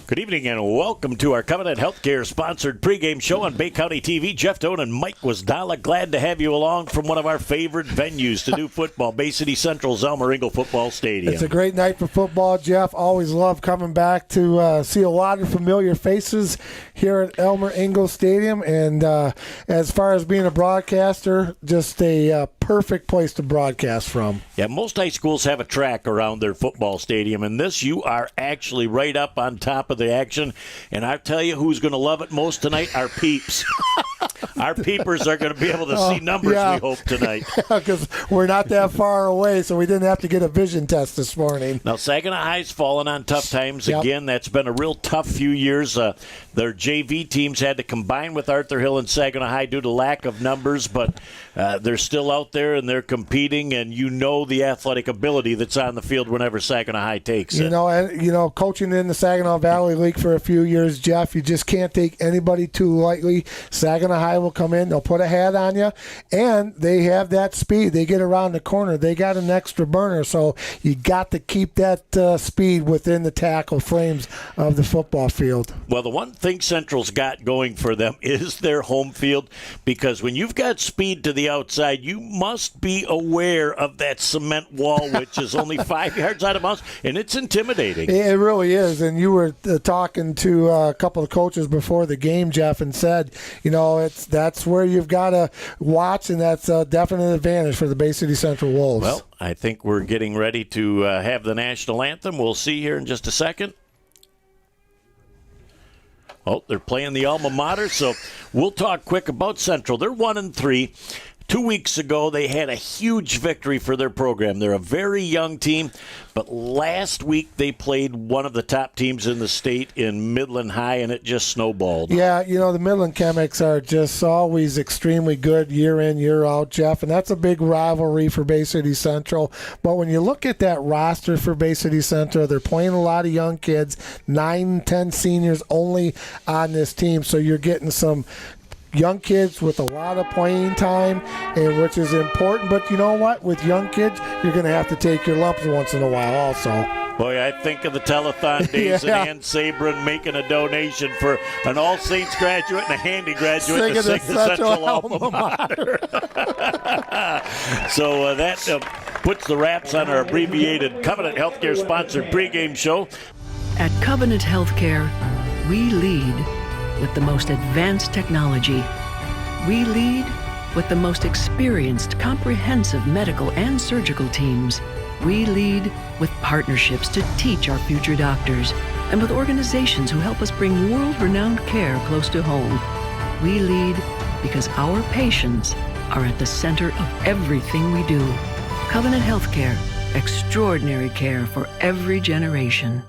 Good evening and welcome to our Covenant Healthcare sponsored pregame show on Bay County TV. Jeff Doan and Mike Wasdala, glad to have you along from one of our favorite venues to do football, Bay City Central's Elmer Ingle Football Stadium. It's a great night for football, Jeff. Always love coming back to see a lot of familiar faces here at Elmer Ingle Stadium. And as far as being a broadcaster, just a perfect place to broadcast from. Yeah, most high schools have a track around their football stadium, and this you are actually right up on top of the action. And I'll tell you who's going to love it most tonight, our peeps. Our peepers are going to be able to see numbers, we hope, tonight. Because we're not that far away, so we didn't have to get a vision test this morning. Now, Saginaw High's fallen on tough times again. That's been a real tough few years. Their JV teams had to combine with Arthur Hill and Saginaw High due to lack of numbers, but they're still out there and they're competing, and you know the athletic ability that's on the field whenever Saginaw High takes it. Coaching in the Saginaw Valley League for a few years, Jeff, you just can't take anybody too lightly. Saginaw High will come in, they'll put a hat on you, and they have that speed. They get around the corner. They got an extra burner, so you got to keep that speed within the tackle frames of the football field. Well, the one thing Central's got going for them is their home field, because when you've got speed to the outside, you must be aware of that cement wall, which is only 5 yards out of bounds, and it's intimidating. It really is, and you were talking to a couple of coaches before the game, Jeff, and said, that's where you've got to watch, and that's a definite advantage for the Bay City Central Wolves. Well, I think we're getting ready to have the national anthem. We'll see here in just a second. Oh, they're playing the alma mater, so we'll talk quick about Central. They're 1-3. 2 weeks ago, they had a huge victory for their program. They're a very young team, but last week they played one of the top teams in the state in Midland High, and it just snowballed. Yeah, the Midland Chemics are just always extremely good year in, year out, Jeff, and that's a big rivalry for Bay City Central. But when you look at that roster for Bay City Central, they're playing a lot of young kids, 9, 10 seniors only on this team, so you're getting some young kids with a lot of playing time, and which is important. But you know what? With young kids, you're going to have to take your lumps once in a while also. Boy, I think of the telethon days and Ann Sabrin making a donation for an All Saints graduate and a Handy graduate to sing the Central alma mater. So that puts the wraps on our abbreviated Covenant Healthcare sponsored pregame show. At Covenant Healthcare, we lead with the most advanced technology. We lead with the most experienced, comprehensive medical and surgical teams. We lead with partnerships to teach our future doctors, and with organizations who help us bring world-renowned care close to home. We lead because our patients are at the center of everything we do. Covenant Healthcare, extraordinary care for every generation.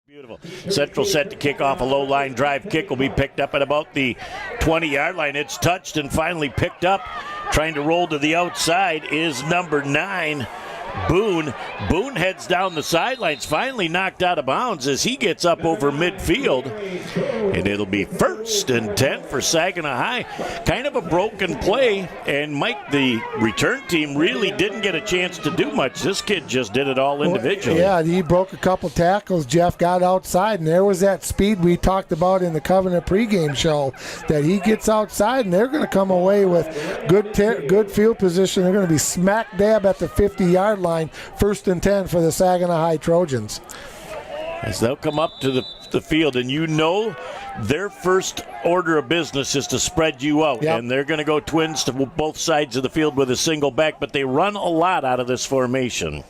Beautiful. Central set to kick off a low-line drive. Kick will be picked up at about the 20-yard line. It's touched and finally picked up. Trying to roll to the outside is number 9, Boone. Boone heads down the sidelines, finally knocked out of bounds as he gets up over midfield. And it'll be 1st and 10 for Saginaw High. Kind of a broken play, and Mike, the return team, really didn't get a chance to do much. This kid just did it all individually. Yeah, he broke a couple tackles. Jeff got outside, and there was that speed we talked about in the Covenant pregame show, that he gets outside, and they're going to come away with good field position. They're going to be smack dab at the 50-yard line, 1st and 10 for the Saginaw High Trojans. As they'll come up to the field, and their first order of business is to spread you out. Yep. And they're going to go twins to both sides of the field with a single back, but they run a lot out of this formation.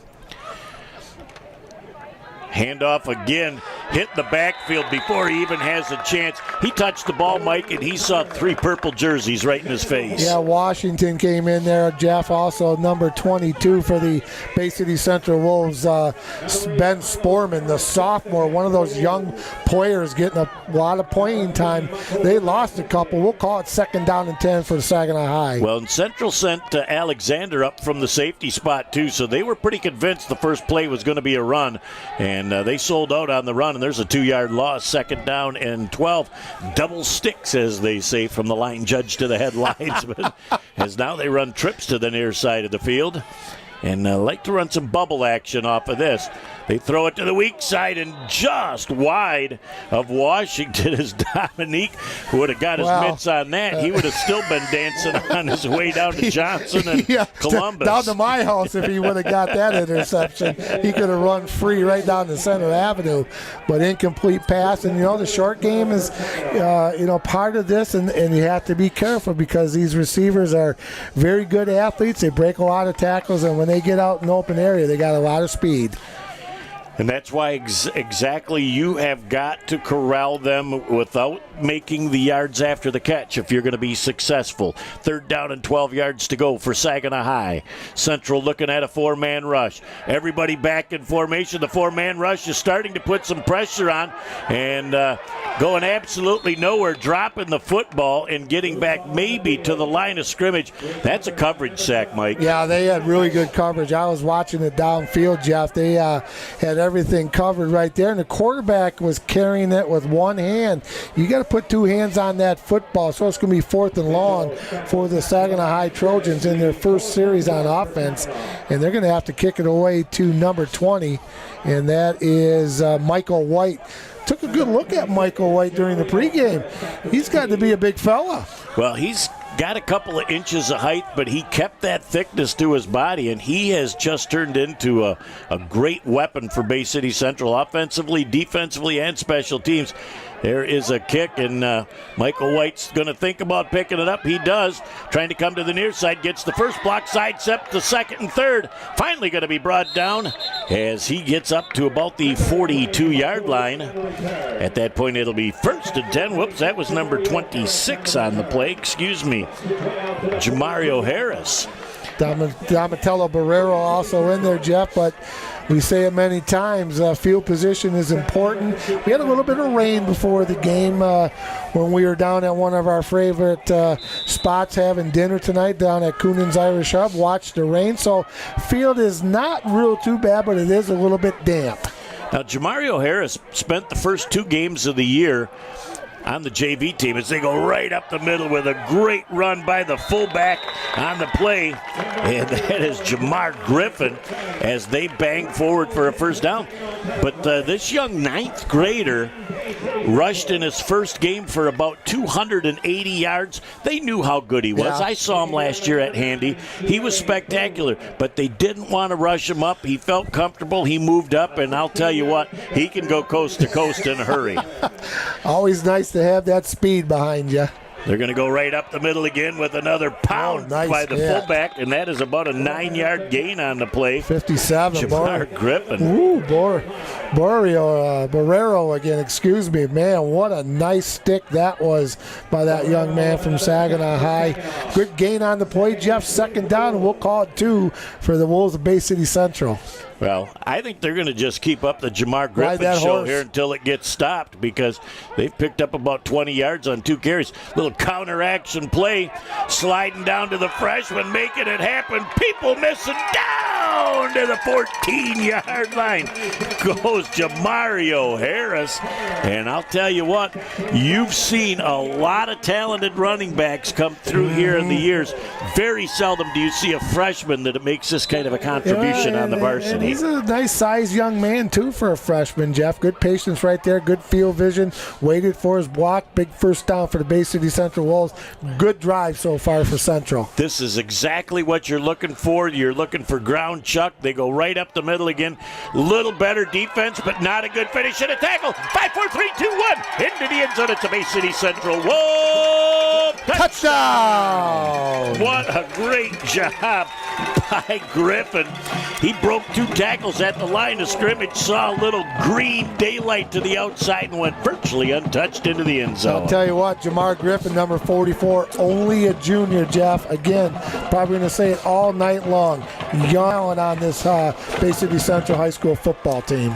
Handoff again, hit the backfield before he even has a chance. He touched the ball, Mike, and he saw 3 purple jerseys right in his face. Yeah, Washington came in there. Jeff, also number 22 for the Bay City Central Wolves. Ben Sporman, the sophomore, one of those young players getting a lot of playing time. They lost a couple. We'll call it 2nd down and 10 for Saginaw High. Well, and Central sent Alexander up from the safety spot, too, so they were pretty convinced the first play was going to be a run. And they sold out on the run, and there's a 2-yard loss, 2nd down and 12. Double sticks, as they say, from the line judge to the head linesman, as now they run trips to the near side of the field and like to run some bubble action off of this. They throw it to the weak side and just wide of Washington is Dominique, who would have got his mitts on that. He would have still been dancing on his way down to Johnson and Columbus. Down to my house if he would have got that interception. He could have run free right down the center avenue. But incomplete pass. And, the short game is, part of this. And you have to be careful because these receivers are very good athletes. They break a lot of tackles. And when they get out in open area, they got a lot of speed. And that's why exactly you have got to corral them without making the yards after the catch if you're going to be successful. 3rd down and 12 yards to go for Saginaw High. Central looking at a 4-man rush. Everybody back in formation. The 4-man rush is starting to put some pressure on and going absolutely nowhere, dropping the football and getting back maybe to the line of scrimmage. That's a coverage sack, Mike. Yeah, they had really good coverage. I was watching it downfield, Jeff. They had everything covered right there, and the quarterback was carrying it with one hand. You got to put 2 hands on that football, so it's going to be 4th and long for the Saginaw High Trojans in their first series on offense, and they're going to have to kick it away to number 20, and that is Michael White. Took a good look at Michael White during the pregame. He's got to be a big fella. Well, he's got a couple of inches of height, but he kept that thickness to his body, and he has just turned into a great weapon for Bay City Central offensively, defensively, and special teams. There is a kick, and Michael White's going to think about picking it up. He does. Trying to come to the near side. Gets the first block, sidesteps the second and third. Finally going to be brought down as he gets up to about the 42-yard line. At that point, it'll be 1st and 10. Whoops, that was number 26 on the play. Excuse me. Jamario Harris. Donatello Barrero also in there, Jeff, but we say it many times, field position is important. We had a little bit of rain before the game when we were down at one of our favorite spots having dinner tonight down at Coonan's Irish Hub. Watched the rain, so field is not real too bad, but it is a little bit damp. Now, Jamario Harris spent the first 2 games of the year on the JV team as they go right up the middle with a great run by the fullback on the play. And that is Jamar Griffin as they bang forward for a first down. But this young 9th grader rushed in his first game for about 280 yards. They knew how good he was. Yeah. I saw him last year at Handy. He was spectacular, but they didn't want to rush him up. He felt comfortable. He moved up, and I'll tell you what, he can go coast to coast in a hurry. Always nice to have that speed behind you. They're going to go right up the middle again with another pound by the fullback, and that is about a 9-yard gain on the play. 57. Jamar Griffin. Ooh, Barrero again, excuse me. Man, what a nice stick that was by that young man from Saginaw High. Good gain on the play, Jeff. 2nd down, and we'll call it 2 for the Wolves of Bay City Central. Well, I think they're going to just keep up the Jamar Griffin show here until it gets stopped because they've picked up about 20 yards on 2 carries. Little counter-action play, sliding down to the freshman, making it happen. People missing down to the 14-yard line. Goes Jamario Harris. And I'll tell you what, you've seen a lot of talented running backs come through here in the years. Very seldom do you see a freshman that makes this kind of a contribution on the varsity. He's a nice-sized young man, too, for a freshman, Jeff. Good patience right there, good field vision. Waited for his block. Big first down for the Bay City Central Wolves. Good drive so far for Central. This is exactly what you're looking for. You're looking for ground chuck. They go right up the middle again. Little better defense, but not a good finish and a tackle. 5, 4, 3, 2, 1. Into the end zone. It's a Bay City Central. Whoa! Touchdown! What a great job by Griffin. He broke 2 tackles at the line of scrimmage, saw a little green daylight to the outside and went virtually untouched into the end zone. I'll tell you what, Jamar Griffin, number 44, only a junior, Jeff. Again, probably going to say it all night long. Young on this Bay City Central High School football team.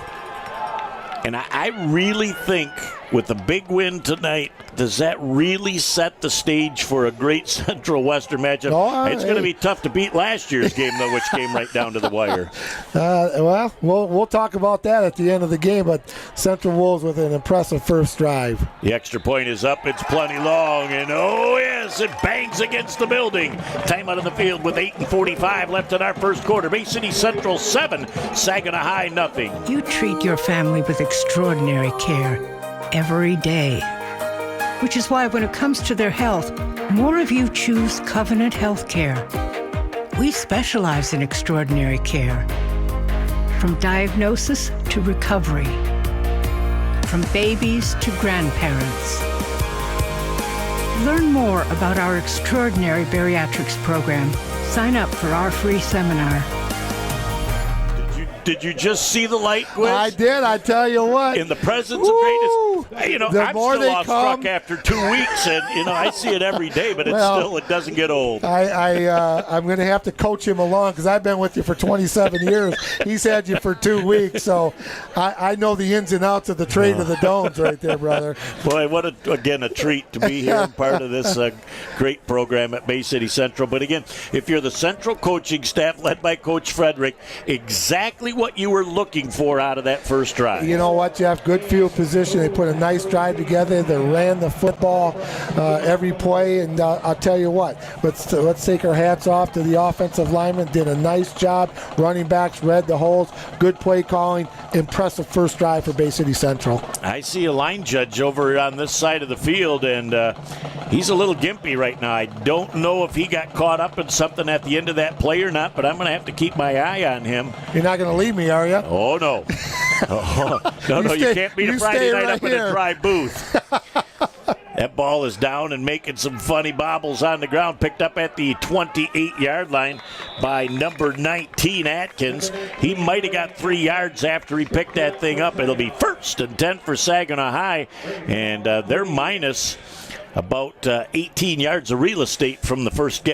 And I really think with a big win tonight, does that really set the stage for a great Central Western matchup? It's going to be tough to beat last year's game, though, which came right down to the wire. Well, we'll talk about that at the end of the game, but Central Wolves with an impressive first drive. The extra point is up. It's plenty long, and oh, yes, it bangs against the building. Time out of the field with 8:45 left in our first quarter. Bay City Central 7, Saginaw High nothing. You treat your family with extraordinary care every day, which is why when it comes to their health, more of you choose Covenant Healthcare. We specialize in extraordinary care, from diagnosis to recovery, from babies to grandparents. Learn more about our extraordinary bariatrics program. Sign up for our free seminar. Did you just see the light, Quiz? I did. I tell you what. In the presence of greatness. You know, I'm still awestruck after 2 weeks, and I see it every day, but it doesn't get old. I'm going to have to coach him along because I've been with you for 27 years. He's had you for 2 weeks, so I know the ins and outs of the trade of the Domes right there, brother. Boy, what a treat to be here and part of this great program at Bay City Central. But again, if you're the Central coaching staff led by Coach Frederick, exactly what you were looking for out of that first drive. You know what, Jeff? Good field position. They put a nice drive together. They ran the football every play, and I'll tell you what. Let's take our hats off to the offensive linemen. Did a nice job. Running backs read the holes. Good play calling. Impressive first drive for Bay City Central. I see a line judge over on this side of the field, and he's a little gimpy right now. I don't know if he got caught up in something at the end of that play or not, but I'm going to have to keep my eye on him. You're not going to leave me, are you? Oh, no. You can't beat a Friday night up in a dry booth. That ball is down and making some funny bobbles on the ground. Picked up at the 28-yard line by number 19, Atkins. He might have got 3 yards after he picked that thing up. It'll be 1st and 10 for Saginaw High, and they're minus about 18 yards of real estate from the first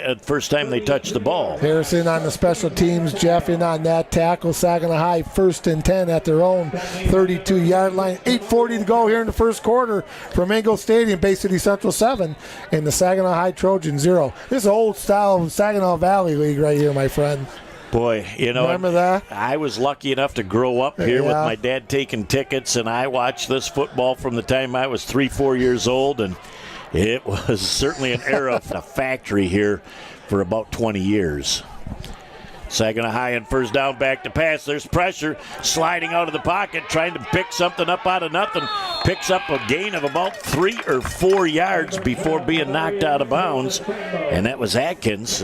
time they touched the ball. Harrison on the special teams. Jeff in on that tackle. Saginaw High 1st and 10 at their own 32-yard line. 8:40 to go here in the first quarter from Engel Stadium. Bay City Central 7 and the Saginaw High Trojan 0. This is old style Saginaw Valley League right here, my friend. Boy, remember that? I was lucky enough to grow up here with my dad taking tickets, and I watched this football from the time I was 3-4 years old, and it was certainly an era of a factory here for about 20 years. Saginaw High and first down, back to pass. There's pressure, sliding out of the pocket, trying to pick something up out of nothing. Picks up a gain of about 3 or 4 yards before being knocked out of bounds, and that was Atkins.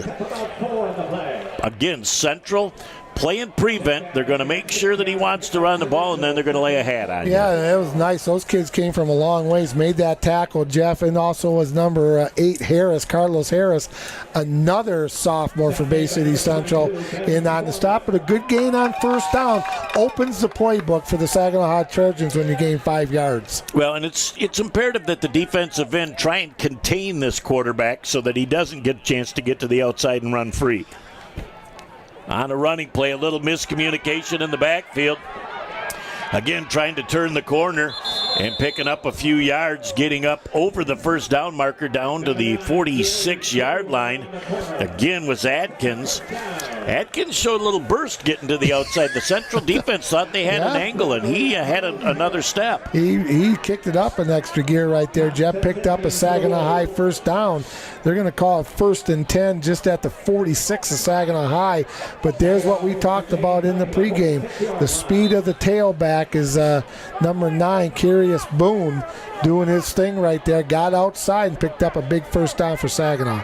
Again, Central playing prevent. They're going to make sure that he wants to run the ball, and then they're going to lay a hat on you. Yeah, it was nice. Those kids came from a long ways, made that tackle, Jeff, and also was number 8, Carlos Harris, another sophomore for Bay City Central, in on the stop. But a good gain on first down opens the playbook for the Saginaw High Trojans when you gain 5 yards. Well, and it's imperative that the defensive end try and contain this quarterback so that he doesn't get a chance to get to the outside and run free. On a running play, a little miscommunication in the backfield. Again, trying to turn the corner and picking up a few yards, getting up over the first down marker down to the 46-yard line. Again was Atkins. Atkins showed a little burst getting to the outside. The Central defense thought they had an angle, and he had another step. He kicked it up an extra gear right there. Jeff picked up a Saginaw High first down. They're going to call it 1st and 10 just at the 46 of Saginaw High. But there's what we talked about in the pregame. The speed of the tailback is number 9, Curious Boone, doing his thing right there. Got outside and picked up a big first down for Saginaw.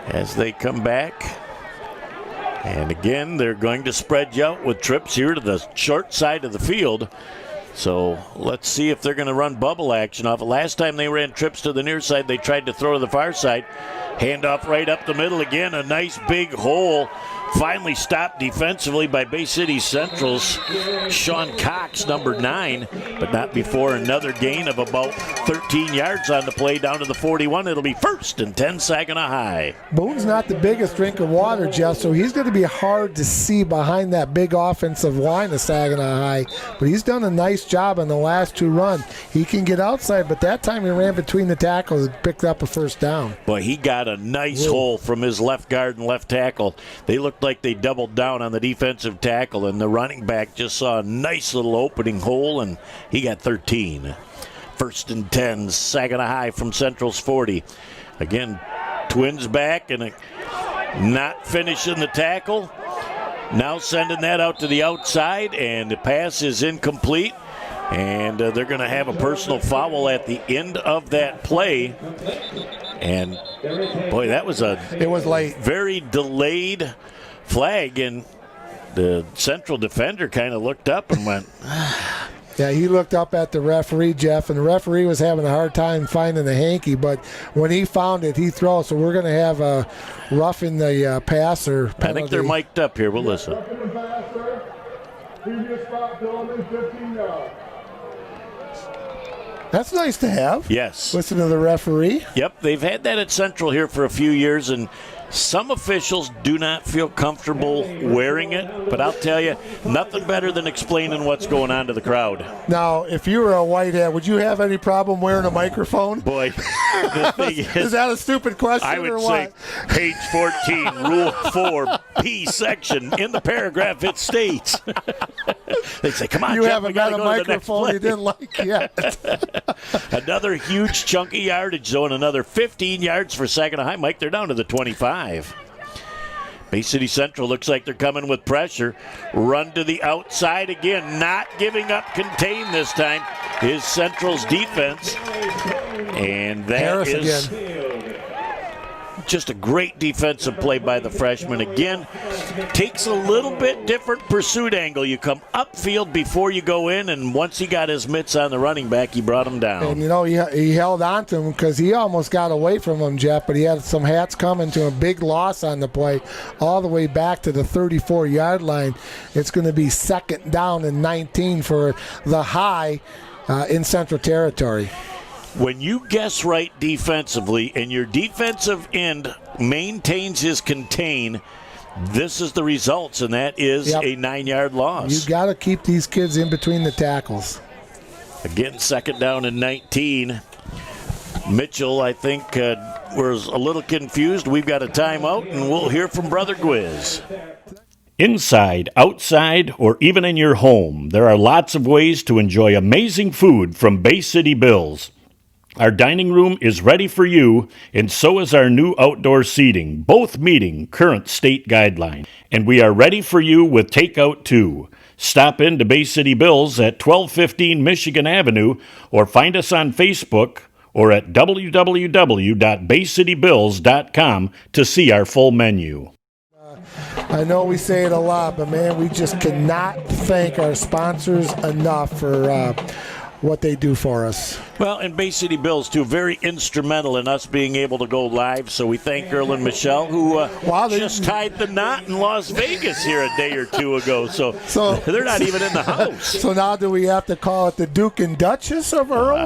As they come back. And again, they're going to spread you out with trips here to the short side of the field. So let's see if they're going to run bubble action off. Last time they ran trips to the near side, they tried to throw to the far side. Handoff right up the middle again. A nice big hole finally stopped defensively by Bay City Central's Sean Cox, number 9, but not before another gain of about 13 yards on the play down to the 41. It'll be 1st and 10 Saginaw High. Boone's not the biggest drink of water, Jeff, so he's going to be hard to see behind that big offensive line of Saginaw High, but he's done a nice job on the last 2 runs. He can get outside, but that time he ran between the tackles and picked up a first down. Boy, he got a nice hole from his left guard and left tackle. They looked like they doubled down on the defensive tackle, and the running back just saw a nice little opening hole, and he got 13. 1st and 10, Saginaw High from Central's 40. Again, Twins back and not finishing the tackle. Now sending that out to the outside, and the pass is incomplete. And they're going to have a personal foul at the end of that play. And, boy, that was it was late. Very delayed flag, and the Central defender kind of looked up and went, Yeah, he looked up at the referee, Jeff, and the referee was having a hard time finding the hanky, but when he found it, he throws. So we're going to have a roughing the passer penalty. I think they're mic'd up here. We'll listen. That's nice to have. Yes. Listen to the referee. Yep, they've had that at Central here for a few years, and some officials do not feel comfortable wearing it, but I'll tell you, nothing better than explaining what's going on to the crowd. Now, if you were a whitehead, would you have any problem wearing a microphone? Boy, the thing is that a stupid question I would or say what? page 14, Rule 4, section. In the paragraph, it states. They say, come on, you Jeff, haven't got a microphone you didn't like yet. Another huge chunky yardage zone, another 15 yards for Saginaw High. Mike, they're down to the 25. Bay City Central looks like they're coming with pressure. Run to the outside again, not giving up contain this time is Central's defense. And that Harris is again. Just a great defensive play by the freshman. Again, takes a little bit different pursuit angle. You come upfield before you go in, and once he got his mitts on the running back, he brought him down. And, you know, he held on to him because he almost got away from him, Jeff, but he had some hats coming to a big loss on the play all the way back to the 34-yard line. It's going to be 2nd down and 19 for the High in Central Territory. When you guess right defensively and your defensive end maintains his contain, this is the results, and that is a 9-yard loss. You got to keep these kids in between the tackles. Again, 2nd down and 19. Mitchell, I think, was a little confused. We've got a timeout, and we'll hear from Brother Gwiz. Inside, outside, or even in your home, there are lots of ways to enjoy amazing food from Bay City Bills. Our dining room is ready for you, and so is our new outdoor seating, both meeting current state guidelines. And we are ready for you with takeout too. Stop in to Bay City Bills at 1215 Michigan Avenue, or find us on Facebook or at www.baycitybills.com to see our full menu. I know we say it a lot, but, man, we just cannot thank our sponsors enough for what they do for us. Well, and Bay City Bills, too, very instrumental in us being able to go live. So we thank Earl and Michelle, who just tied the knot in Las Vegas here a day or two ago. So they're not even in the house. So now do we have to call it the Duke and Duchess of Earl?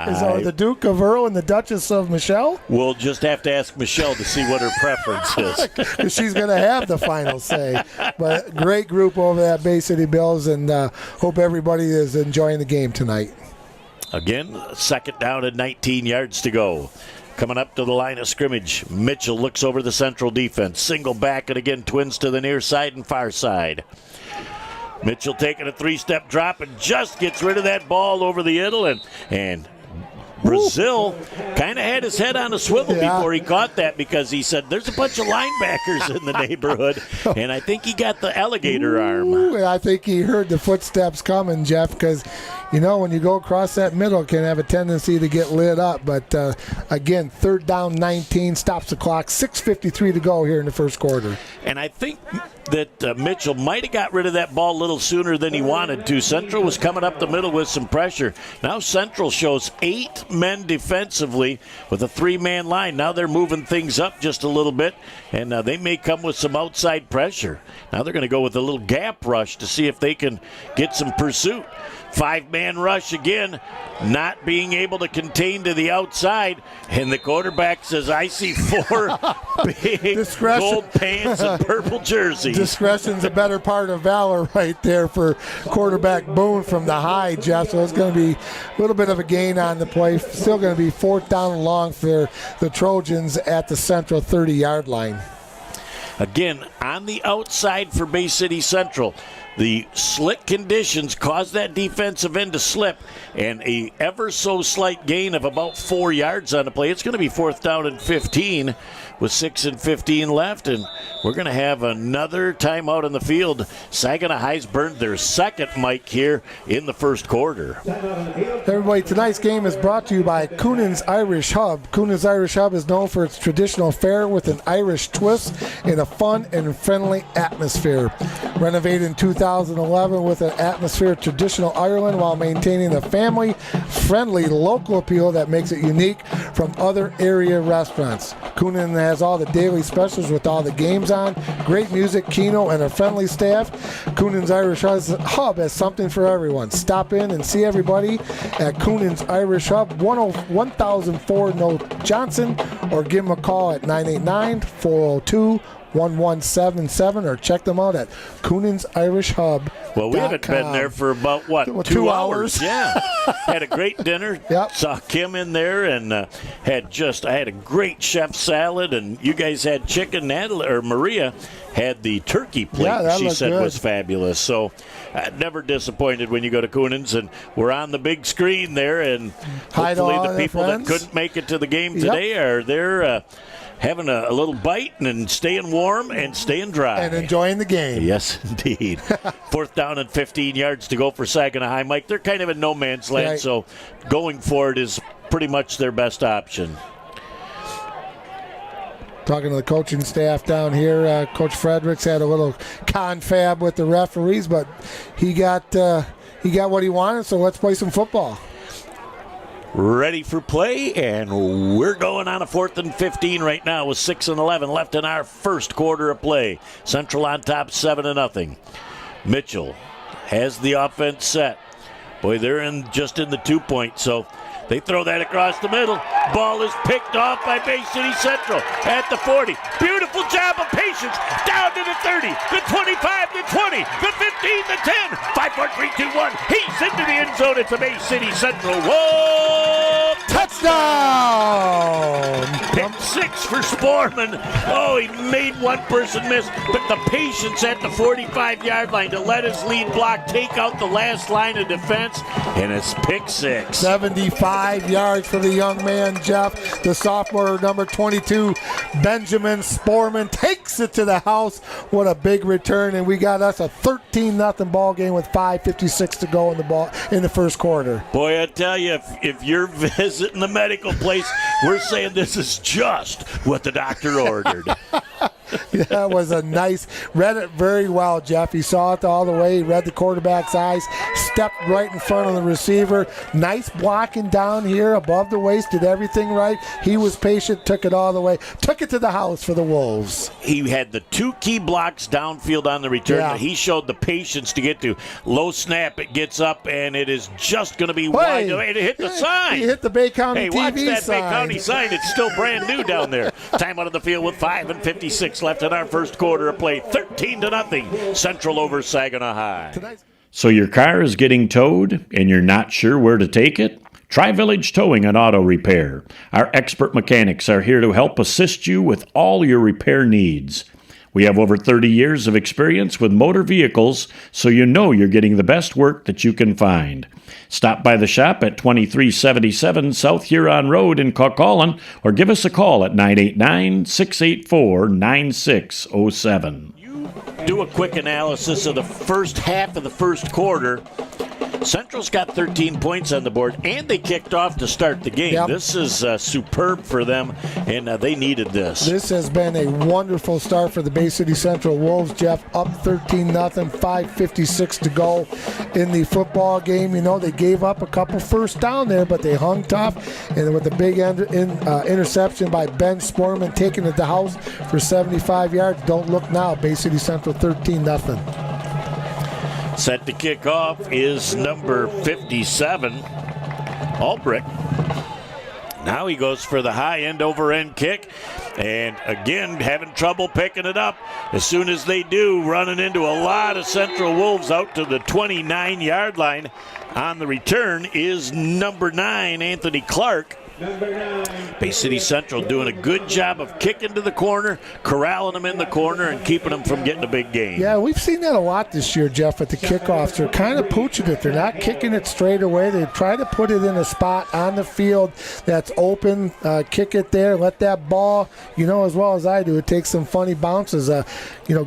Is it the Duke of Earl and the Duchess of Michelle? We'll just have to ask Michelle to see what her preference is. Because she's going to have the final say. But great group over at Bay City Bills, and hope everybody is enjoying the game tonight. Again, 2nd down and 19 yards to go. Coming up to the line of scrimmage, Mitchell looks over the Central defense. Single back, and again, Twins to the near side and far side. Mitchell taking a 3-step drop and just gets rid of that ball over the middle, and Brazil kind of had his head on a swivel before he caught that, because he said there's a bunch of linebackers in the neighborhood, and I think he got the alligator arm. I think he heard the footsteps coming, Jeff, because when you go across that middle, it can have a tendency to get lit up. But, again, 3rd down 19, stops the clock, 6:53 to go here in the first quarter. And I think that Mitchell might have got rid of that ball a little sooner than he wanted to. Central was coming up the middle with some pressure. Now Central shows 8 men defensively with a 3-man line. Now they're moving things up just a little bit, and they may come with some outside pressure. Now they're going to go with a little gap rush to see if they can get some pursuit. 5-man rush again, not being able to contain to the outside. And the quarterback says, I see 4 big gold pants and purple jerseys. Discretion's a better part of valor right there for quarterback Boone from the high, Jeff. So it's going to be a little bit of a gain on the play. Still going to be 4th down and long for the Trojans at the Central 30-yard line. Again, on the outside for Bay City Central. The slick conditions caused that defensive end to slip, and a ever so slight gain of about 4 yards on the play. It's going to be 4th down and 15 with 6:15 left, and we're going to have another timeout on the field. Saginaw High's burned their second mic here in the first quarter. Everybody, tonight's game is brought to you by Coonan's Irish Hub. Coonan's Irish Hub is known for its traditional fare with an Irish twist in a fun and friendly atmosphere. Renovated in 2011 with an atmosphere of traditional Ireland while maintaining a family-friendly local appeal that makes it unique from other area restaurants. Coonan has all the daily specials with all the games on, great music, keno, and a friendly staff. Coonan's Irish Hub has something for everyone. Stop in and see everybody at Coonan's Irish Hub, 1004 North Johnson, or give them a call at 989-402-1177 or check them out at Coonan's Irish Hub. Well, we haven't been there for about, what, 2 hours? Yeah. Had a great dinner. Yep. Saw Kim in there and I had a great chef salad, and you guys had chicken. Maria had the turkey plate she said good. Was fabulous. So never disappointed when you go to Coonan's, and we're on the big screen there, and hopefully the people that couldn't make it to the game today are there having a little bite and staying warm and staying dry. And enjoying the game. Yes, indeed. 4th down and 15 yards to go for Saginaw High. Mike, they're kind of in no man's land, so going for it is pretty much their best option. Talking to the coaching staff down here, Coach Fredericks had a little confab with the referees, but he got what he wanted, so let's play some football. Ready for play, and we're going on a 4th and 15 right now with 6:11 left in our first quarter of play. Central on top 7-0. Mitchell has the offense set. Boy, they're just in the 2-point, so they throw that across the middle. Ball is picked off by Bay City Central at the 40. Beautiful job of patience. Down to the 30, the 25, the 20, the 15, the 10. 5, 4, 3, 2, 1. He's into the end zone. It's a Bay City Central. Whoa! Touchdown! Pick 6 for Sporman. Oh, he made one person miss, but the patience at the 45-yard line to let his lead block take out the last line of defense, and it's pick 6. 75 yards for the young man, Jeff. The sophomore, number 22, Benjamin Sporman, takes it to the house. What a big return, and we got us a 13-0 ball game with 5:56 to go in the first quarter. Boy, I tell you, if you're visiting the medical place, we're saying this is just what the doctor ordered. That was a nice, read it very well, Jeff. He saw it all the way. He read the quarterback's eyes, stepped right in front of the receiver. Nice blocking down here above the waist, did everything right. He was patient, took it all the way, took it to the house for the Wolves. He had the 2 key blocks downfield on the return. Yeah. He showed the patience to get to. Low snap, it gets up, and it is just going to be wide. It hit the sign. He hit the Bay County TV watch that sign. Bay County sign. It's still brand new down there. Time out of the field with 5:56 left in our first quarter of play. 13-0. Central over Saginaw High. So your car is getting towed and you're not sure where to take it? Try Village Towing and Auto Repair. Our expert mechanics are here to help assist you with all your repair needs. We have over 30 years of experience with motor vehicles, so you know you're getting the best work that you can find. Stop by the shop at 2377 South Huron Road in Coquitlam, or give us a call at 989-684-9607. Do a quick analysis of the first half of the first quarter. Central's got 13 points on the board, and they kicked off to start the game. Yep. This is superb for them, and they needed this. This has been a wonderful start for the Bay City Central Wolves, Jeff. Up 13-0, 5:56 to go in the football game. You know, they gave up a couple first down there, but they hung tough. And with a big interception by Ben Sportman, taking it to house for 75 yards. Don't look now. Bay City Central 13-0. Set to kick off is number 57, Albrecht. Now he goes for the high end over end kick, and again having trouble picking it up. As soon as they do, running into a lot of Central Wolves out to the 29-yard line. On the return is number 9, Anthony Clark. Bay City Central doing a good job of kicking to the corner, corralling them in the corner, and keeping them from getting a big gain. Yeah, we've seen that a lot this year, Jeff, at the kickoffs. They're kind of pooching it. They're not kicking it straight away. They try to put it in a spot on the field that's open, kick it there, let that ball, you know as well as I do, it takes some funny bounces.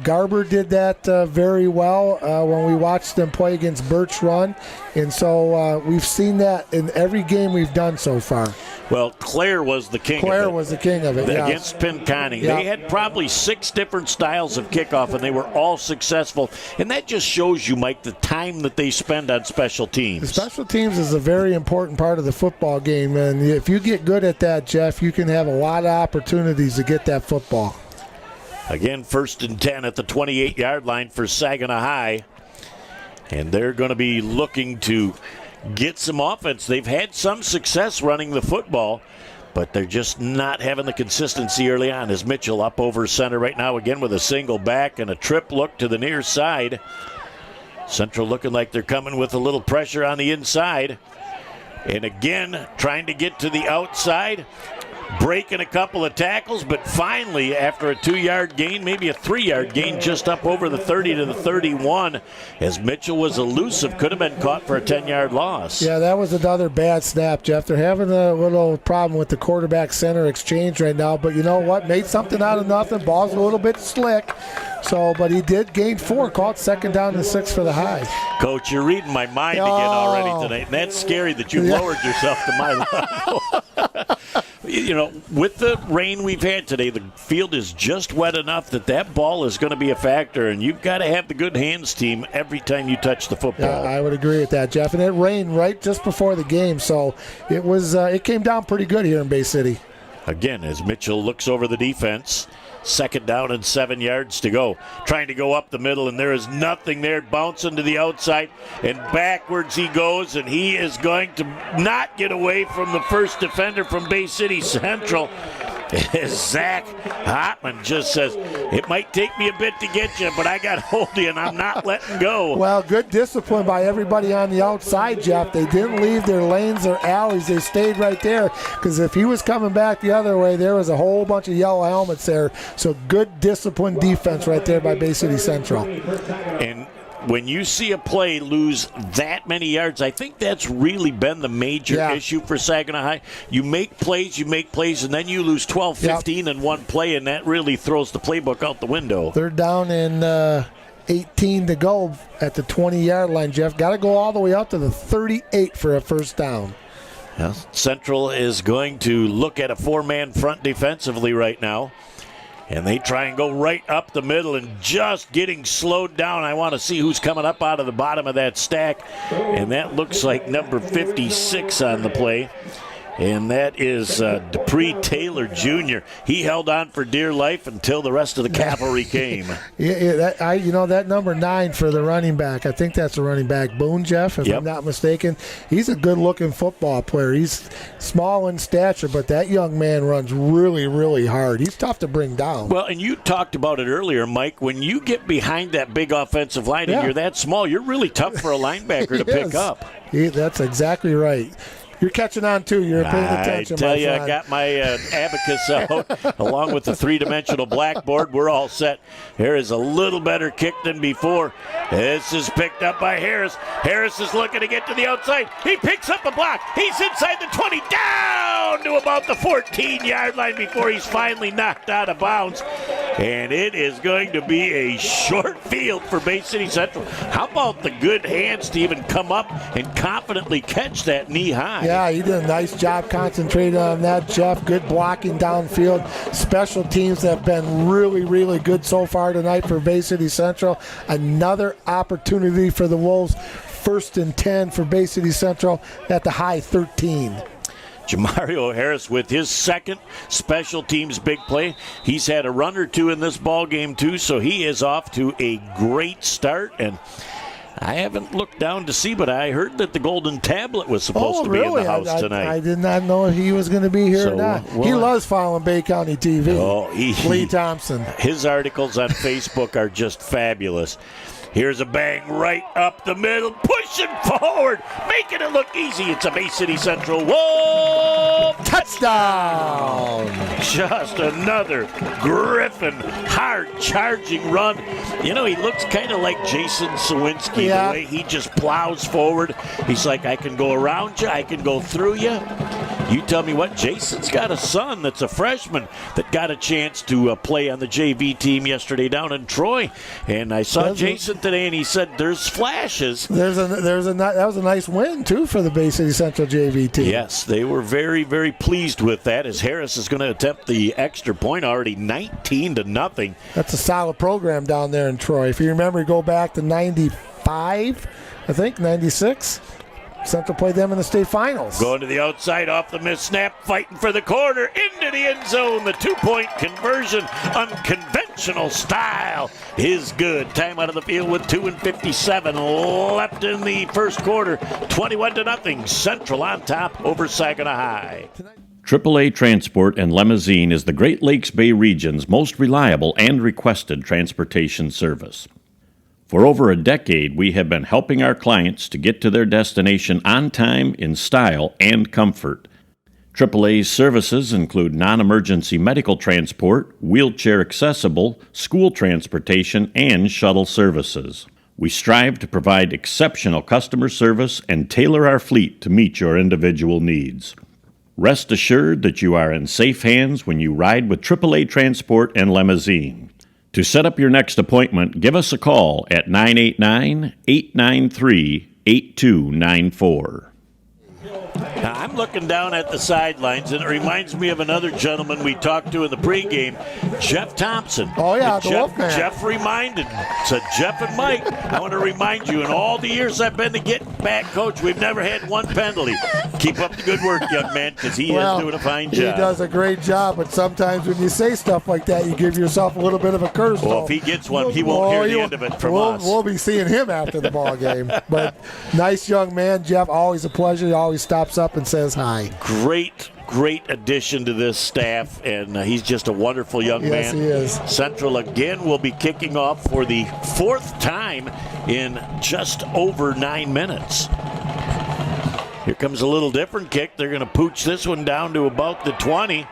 Garber did that very well when we watched them play against Birch Run. And so we've seen that in every game we've done so far. Well, Claire was the king of it. Against Pinconning. Yeah. They had probably 6 different styles of kickoff, and they were all successful. And that just shows you, Mike, the time that they spend on special teams. The special teams is a very important part of the football game. And if you get good at that, Jeff, you can have a lot of opportunities to get that football. Again, 1st and 10 at the 28-yard line for Saginaw High. And they're going to be looking to get some offense. They've had some success running the football, but they're just not having the consistency early on. As Mitchell up over center right now again with a single back and a trip look to the near side. Central looking like they're coming with a little pressure on the inside. And again, trying to get to the outside. Breaking a couple of tackles, but finally, after a 2-yard gain, maybe a 3-yard gain, just up over the 30 to the 31, as Mitchell was elusive, could have been caught for a 10-yard loss. Yeah, that was another bad snap, Jeff. They're having a little problem with the quarterback-center exchange right now, but you know what? Made something out of nothing. Ball's a little bit slick. But he did gain 4, caught 2nd down and 6 for the high. Coach, you're reading my mind again already tonight, and that's scary that you lowered yourself to my level. With the rain we've had today, the field is just wet enough that ball is going to be a factor, and you've got to have the good hands team every time you touch the football. Yeah, I would agree with that, Jeff. And it rained right just before the game, so it came down pretty good here in Bay City. Again, as Mitchell looks over the defense, 2nd down and 7 yards to go. Trying to go up the middle, and there is nothing there. Bouncing to the outside, and backwards he goes, and he is going to not get away from the first defender from Bay City Central. Zach Hotman just says, it might take me a bit to get you, but I got hold of you, and I'm not letting go. Well, good discipline by everybody on the outside, Jeff. They didn't leave their lanes or alleys. They stayed right there, because if he was coming back the other way, there was a whole bunch of yellow helmets there. So good disciplined defense right there by Bay City Central. And when you see a play lose that many yards, I think that's really been the major issue for Saginaw High. You make plays, and then you lose 12, 15 in one play, and that really throws the playbook out the window. They're down in 18 to go at the 20-yard line, Jeff. Got to go all the way out to the 38 for a first down. Well, Central is going to look at a 4-man front defensively right now. And they try and go right up the middle and just getting slowed down. I want to see who's coming up out of the bottom of that stack. And that looks like number 56 on the play. And that is Dupree Taylor Jr. He held on for dear life until the rest of the cavalry came. That number 9 for the running back, I think that's the running back, Boone, Jeff, if I'm not mistaken. He's a good-looking football player. He's small in stature, but that young man runs really, really hard. He's tough to bring down. Well, and you talked about it earlier, Mike. When you get behind that big offensive line and you're that small, you're really tough for a linebacker to pick up. That's exactly right. You're catching on, too. You're paying attention, I tell you, I got my abacus out along with the 3-dimensional blackboard. We're all set. Here is a little better kick than before. This is picked up by Harris. Harris is looking to get to the outside. He picks up a block. He's inside the 20, down to about the 14-yard line before he's finally knocked out of bounds. And it is going to be a short field for Bay City Central. How about the good hands to even come up and confidently catch that knee high? Yeah, he did a nice job concentrating on that, Jeff. Good blocking downfield. Special teams have been really, really good so far tonight for Bay City Central. Another opportunity for the Wolves. 1st and 10 for Bay City Central at the high 13. Jamario Harris with his second special teams big play. He's had a run or two in this ball game too, so he is off to a great start. And I haven't looked down to see, but I heard that the golden tablet was supposed to be in the house tonight. I did not know he was going to be here or not. He loves following Bay County TV. Lee Thompson. His articles on Facebook are just fabulous. Here's a bang right up the middle, pushing forward, making it look easy. It's a Bay City Central Wolf touchdown. Just another Griffin hard-charging run. You know, he looks kind of like Jason Sawinski, the way he just plows forward. He's like, I can go around you, I can go through you. You tell me what, Jason's got a son that's a freshman that got a chance to play on the JV team yesterday down in Troy. And I saw Jason today, and he said there's flashes. That was a nice win, too, for the Bay City Central JV team. Yes, they were very, very pleased with that, as Harris is going to attempt the extra point, already 19-0. That's a solid program down there in Troy. If you remember, go back to 95, I think, 96. Central played them in the state finals. Going to the outside off the missed snap, fighting for the corner, into the end zone. The 2-point conversion, unconventional style, is good. Time out of the field with 2:57 left in the first quarter. 21-0. Central on top over Saginaw High. AAA Transport and Limousine is the Great Lakes Bay region's most reliable and requested transportation service. For over a decade, we have been helping our clients to get to their destination on time, in style, and comfort. AAA's services include non-emergency medical transport, wheelchair accessible, school transportation, and shuttle services. We strive to provide exceptional customer service and tailor our fleet to meet your individual needs. Rest assured that you are in safe hands when you ride with AAA Transport and Limousine. To set up your next appointment, give us a call at 989-893-8294. Now, I'm looking down at the sidelines, and it reminds me of another gentleman we talked to in the pregame, Jeff Thompson. Oh, yeah, the Wolfman. Jeff reminded, said, Jeff and Mike, I want to remind you, in all the years I've been to Get Back, Coach, we've never had one penalty. Keep up the good work, young man, because he is doing a fine job. He does a great job, but sometimes when you say stuff like that, you give yourself a little bit of a curse. Well, if he gets one, he won't hear the end of it from us. We'll be seeing him after the ball game. But nice young man, Jeff. Always a pleasure. He always stops up and says hi. Great addition to this staff, and he's just a wonderful young man. Yes, he is. Central again will be kicking off for the fourth time in just over 9 minutes. Here comes a little different kick. They're going to pooch this one down to about the 20.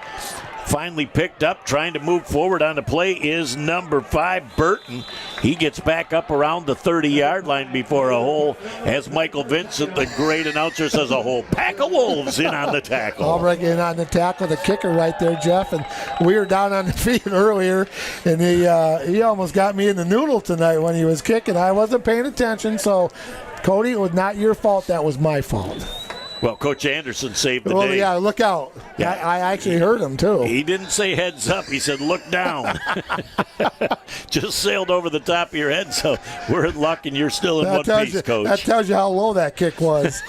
Finally picked up, trying to move forward on the play is number 5, Burton. He gets back up around the 30-yard line before a whole, as Michael Vincent, the great announcer, says, a whole pack of wolves in on the tackle. All right, in on the tackle, the kicker right there, Jeff. And we were down on the field earlier, and he almost got me in the noodle tonight when he was kicking. I wasn't paying attention, so, Cody, it was not your fault. That was my fault. Well, Coach Anderson saved the day. Well, yeah, look out. Yeah. I actually heard him, too. He didn't say heads up. He said look down. Just sailed over the top of your head, so we're in luck, and you're still in one piece, Coach. That tells you how low that kick was.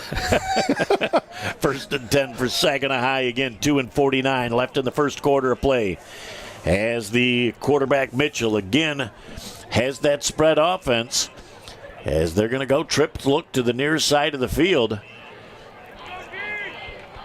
1st and 10 for Saginaw High. Again, 2:49 left in the first quarter of play. As the quarterback, Mitchell, again has that spread offense. As they're going to go trip look to the near side of the field.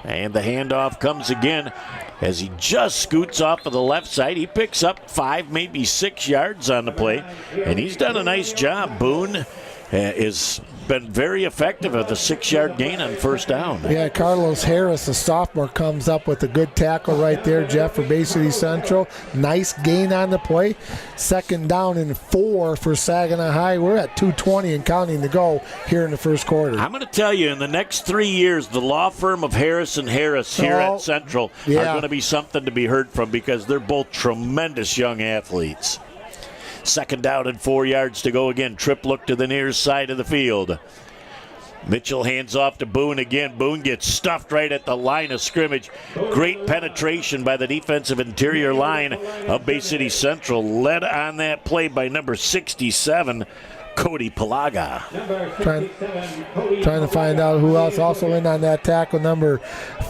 And the handoff comes again as he just scoots off of the left side. He picks up 5, maybe 6 yards on the play, and he's done a nice job. Boone has been very effective at the 6-yard gain on first down. Yeah, Carlos Harris, the sophomore, comes up with a good tackle right there, Jeff, for Bay City Central. Nice gain on the play. 2nd down and 4 for Saginaw High. We're at 2:20 and counting to go here in the first quarter. I'm going to tell you, in the next 3 years, the law firm of Harris & Harris here at Central are going to be something to be heard from, because they're both tremendous young athletes. 2nd down and 4 yards to go again. Trip look to the near side of the field. Mitchell hands off to Boone again. Boone gets stuffed right at the line of scrimmage. Great penetration by the defensive interior line of Bay City Central. Led on that play by number 67, Cody Palaga. Trying to find out who else also in on that tackle. Number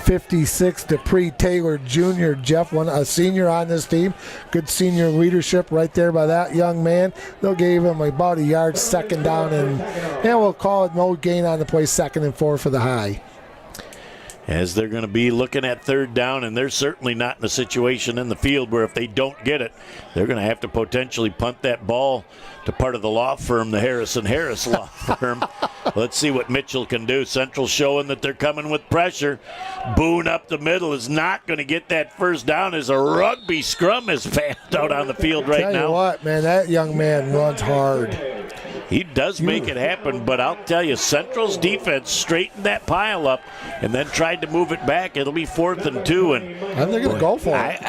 56, Dupree Taylor Jr. Jeff, a senior on this team. Good senior leadership right there by that young man. They'll give him about a yard. 2nd down, and we'll call it no gain on the play. 2nd and 4 for the High. As they're going to be looking at 3rd down, and they're certainly not in a situation in the field where if they don't get it, they're going to have to potentially punt that ball to part of the law firm, the Harris & Harris law firm. Let's see what Mitchell can do. Central showing that they're coming with pressure. Boone up the middle is not going to get that first down as a rugby scrum is fanned out on the field right now. Tell you what, man, that young man runs hard. He does make it happen, but I'll tell you, Central's defense straightened that pile up and then tried to move it back. It'll be 4th and 2. And they're going to go for it.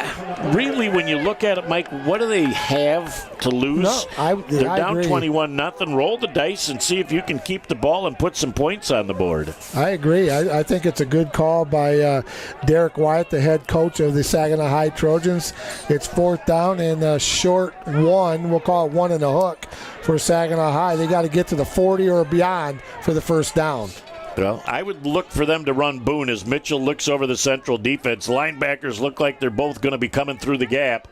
Really, when you look at it, Mike, what do they have to lose? They're down 21-0. Roll the dice and see if you can keep the ball and put some points on the board. I agree. I think it's a good call by Derek Wyatt, the head coach of the Saginaw High Trojans. It's 4th down and a short 1. We'll call it 1 and a hook for Saginaw High. They got to get to the 40 or beyond for the first down. Well, I would look for them to run Boone as Mitchell looks over the Central defense. Linebackers look like they're both going to be coming through the gap.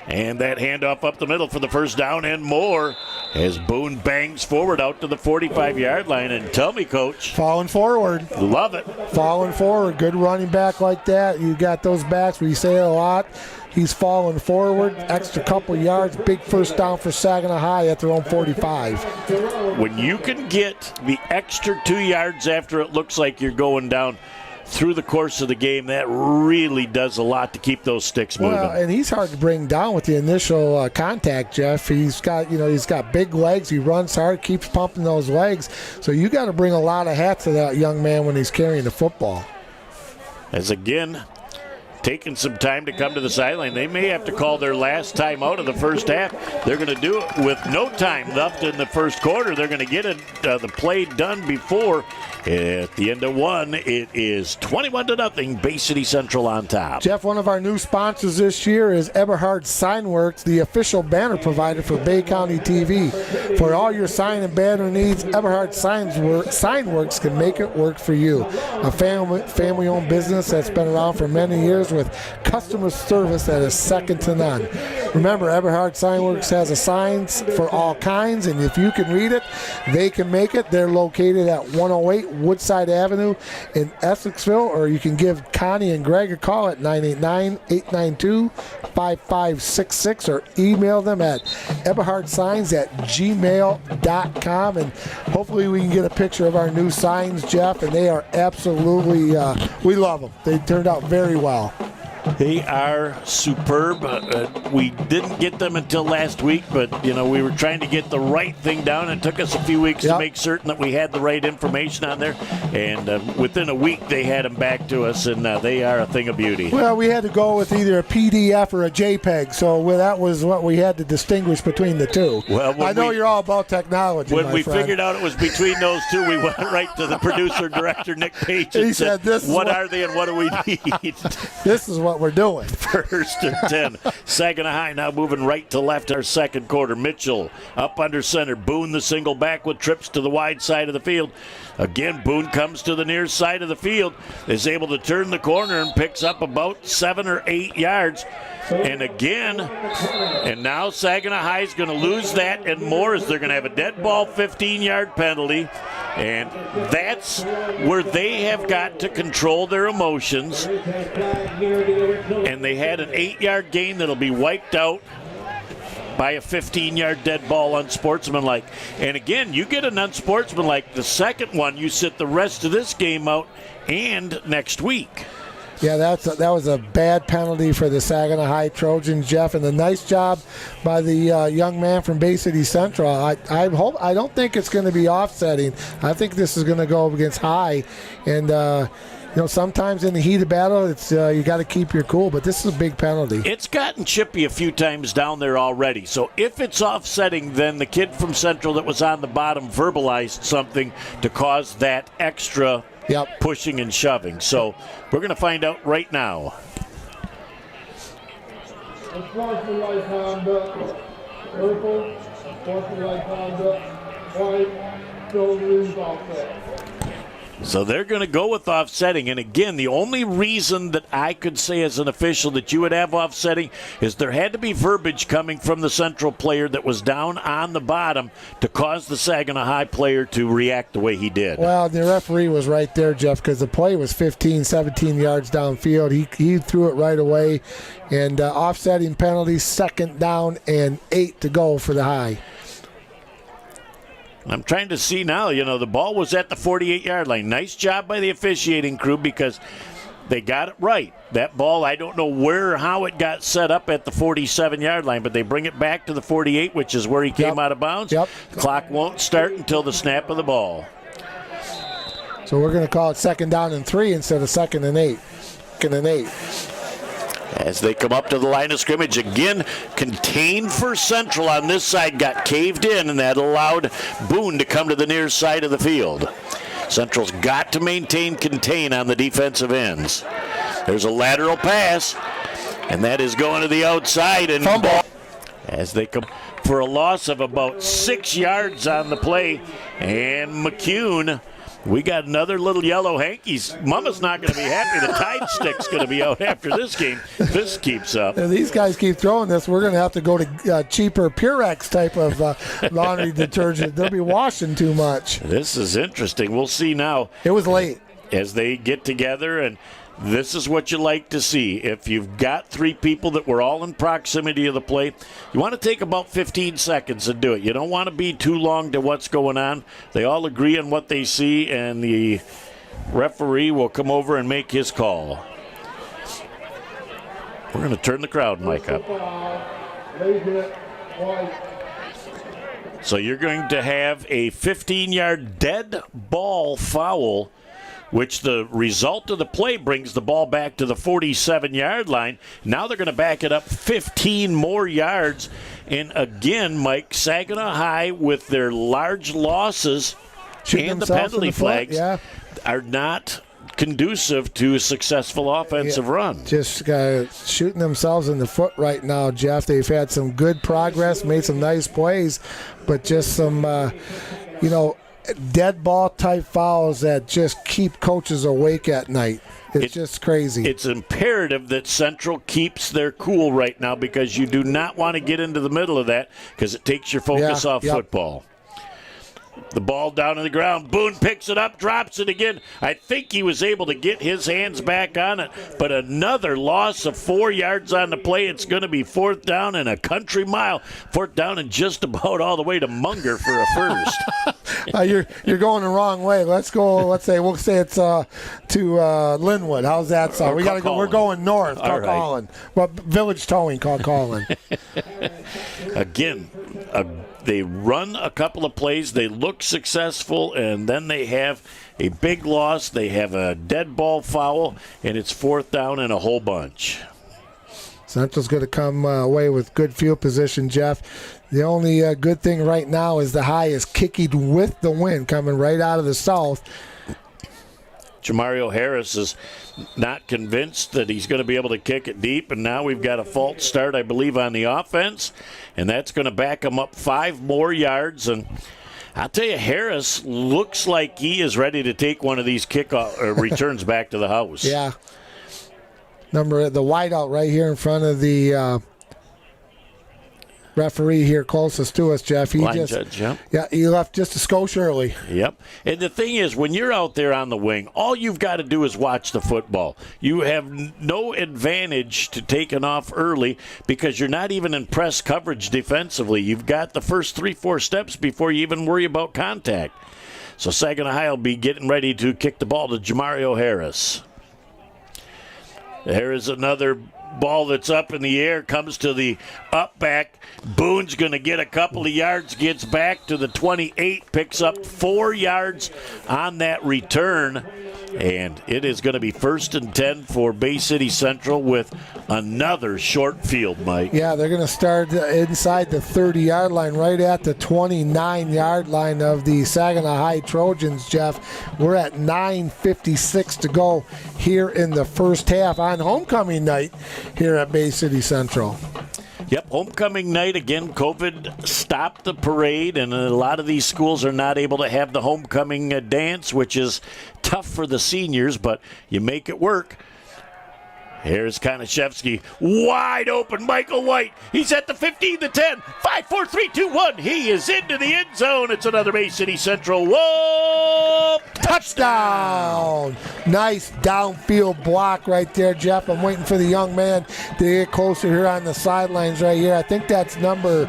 And that handoff up the middle for the first down and more as Boone bangs forward out to the 45-yard line. And tell me, Coach. Falling forward. Love it. Falling forward. Good running back like that. You got those backs, we say it a lot. He's falling forward. Extra couple yards. Big first down for Saginaw High at their own 45. When you can get the extra 2 yards after it looks like you're going down through the course of the game, that really does a lot to keep those sticks moving. Well, and he's hard to bring down with the initial contact, Jeff. He's got big legs. He runs hard, keeps pumping those legs. So you got to bring a lot of hats to that young man when he's carrying the football. As again, taking some time to come to the sideline. They may have to call their last time out of the first half. They're going to do it with no time left in the first quarter. They're going to get the play done before. At the end of 1, it is 21-0, Bay City Central on top. Jeff, one of our new sponsors this year is Eberhard Signworks, the official banner provider for Bay County TV. For all your sign and banner needs, Eberhard Signworks can make it work for you. A family-owned business that's been around for many years with customer service that is second to none. Remember, Eberhard Signworks has a signs for all kinds, and if you can read it, they can make it. They're located at 108 Woodside Avenue in Essexville, or you can give Connie and Greg a call at 989-892-5566 or email them at eberhardsigns@gmail.com, and hopefully we can get a picture of our new signs, Jeff, and they are absolutely, we love them. They turned out very well. They are superb. We didn't get them until last week, but we were trying to get the right thing down. It took us a few weeks to make certain that we had the right information on there, and within a week they had them back to us, and they are a thing of beauty. Well, we had to go with either a PDF or a JPEG, so that was what we had to distinguish between the two. Well, I know you're all about technology. When we figured out it was between those two, we went right to the producer-director, Nick Page, and said, what are they and what do we need? This is what we're doing. 1st and 10. Saginaw High now moving right to left our second quarter. Mitchell up under center. Boone the single back with trips to the wide side of the field. Again, Boone comes to the near side of the field, is able to turn the corner and picks up about 7 or 8 yards. And again, and now Saginaw High is going to lose that and more, as they're going to have a dead ball 15-yard penalty. And that's where they have got to control their emotions. And they had an 8-yard gain that'll be wiped out. by a 15-yard dead ball unsportsmanlike. And again, you get an unsportsmanlike, the second one, you sit the rest of this game out and next week. Yeah, that was a bad penalty for the Saginaw High Trojans, Jeff, and a nice job by the young man from Bay City Central. I don't think it's going to be offsetting. I think this is going to go against High, and sometimes in the heat of battle, it's you got to keep your cool. But this is a big penalty. It's gotten chippy a few times down there already. So if it's offsetting, then the kid from Central that was on the bottom verbalized something to cause that extra. Yep. Pushing and shoving. So we're going to find out right now. Unsportsmanlike conduct, purple, unsportsmanlike conduct, white, no lose offset. So they're going to go with offsetting. And again, the only reason that I could say as an official that you would have offsetting is there had to be verbiage coming from the Central player that was down on the bottom to cause the Saginaw High player to react the way he did. Well, the referee was right there, Jeff, because the play was 15, 17 yards downfield. He threw it right away. And offsetting penalty, 2nd down and 8 to go for the High. I'm trying to see now, the ball was at the 48-yard line. Nice job by the officiating crew because they got it right. That ball, I don't know where or how it got set up at the 47-yard line, but they bring it back to the 48, which is where he came out of bounds. Yep. The clock won't start until the snap of the ball. So we're going to call it 2nd down and 3 instead of 2nd and 8. 2nd and 8. As they come up to the line of scrimmage, again, contained for Central on this side, got caved in, and that allowed Boone to come to the near side of the field. Central's got to contain on the defensive ends. There's a lateral pass, and that is going to the outside. And fumble. As they come for a loss of about 6 yards on the play, and McCune. We got another little yellow hankies. Mama's not going to be happy. The Tide Stick's going to be out after this game. This keeps up. If these guys keep throwing this, we're going to have to go to cheaper Purex type of laundry detergent. They'll be washing too much. This is interesting. We'll see now. It was late. As they get together, and this is what you like to see. If you've got 3 people that were all in proximity of the play, you want to take about 15 seconds and do it. You don't want to be too long to what's going on. They all agree on what they see, and the referee will come over and make his call. We're going to turn the crowd mic up. So you're going to have a 15-yard dead ball foul, which the result of the play brings the ball back to the 47-yard line. Now they're going to back it up 15 more yards. And again, Mike, Saginaw High, with their large losses and the penalty flags, are not conducive to a successful offensive run. Just shooting themselves in the foot right now, Jeff. They've had some good progress, made some nice plays, but just some, dead ball type fouls that just keep coaches awake at night. It's just crazy. It's imperative that Central keeps their cool right now because you do not want to get into the middle of that because it takes your focus off football. The ball down on the ground. Boone picks it up, drops it again. I think he was able to get his hands back on it, but another loss of 4 yards on the play. It's going to be 4th down and a country mile. 4th down and just about all the way to Munger for a first. You're going the wrong way. Let's go. We'll say it's to Linwood. How's that sound? We got to go. We're going north. Call Colin. Well, Village Towing. Call Colin. Again, they run a couple of plays. They look successful, and then they have a big loss. They have a dead ball foul, and it's 4th down and a whole bunch. Central's going to come away with good field position, Jeff. The only good thing right now is the High is kicking with the wind coming right out of the south. Jamario Harris is not convinced that he's going to be able to kick it deep, and now we've got a false start, I believe, on the offense, and that's going to back him up 5 more yards. And I'll tell you, Harris looks like he is ready to take one of these kickoff returns back to the house. Yeah. The wideout right here in front of the referee here closest to us, Jeff. He Line judge, yep. Yeah, he left just a skosh early. Yep. And the thing is, when you're out there on the wing, all you've got to do is watch the football. You have no advantage to taking off early because you're not even in press coverage defensively. You've got the first 3-4 steps before you even worry about contact. So Saginaw High will be getting ready to kick the ball to Jamario Harris. There is another ball that's up in the air, comes to the up back. Boone's going to get a couple of yards, gets back to the 28, picks up 4 yards on that return. And it is going to be 1st and 10 for Bay City Central with another short field, Mike. Yeah, they're going to start inside the 30-yard line, right at the 29-yard line of the Saginaw High Trojans, Jeff. We're at 9:56 to go here in the first half on homecoming night here at Bay City Central. Yep, homecoming night. Again, COVID stopped the parade, and a lot of these schools are not able to have the homecoming dance, which is tough for the seniors, but you make it work. Here's Konashevsky, wide open, Michael White. He's at the 15, the 10, 5, 4, 3, 2, 1. He is into the end zone. It's another Bay City Central. Whoa! Touchdown! Nice downfield block right there, Jeff. I'm waiting for the young man to get closer here on the sidelines right here. I think that's number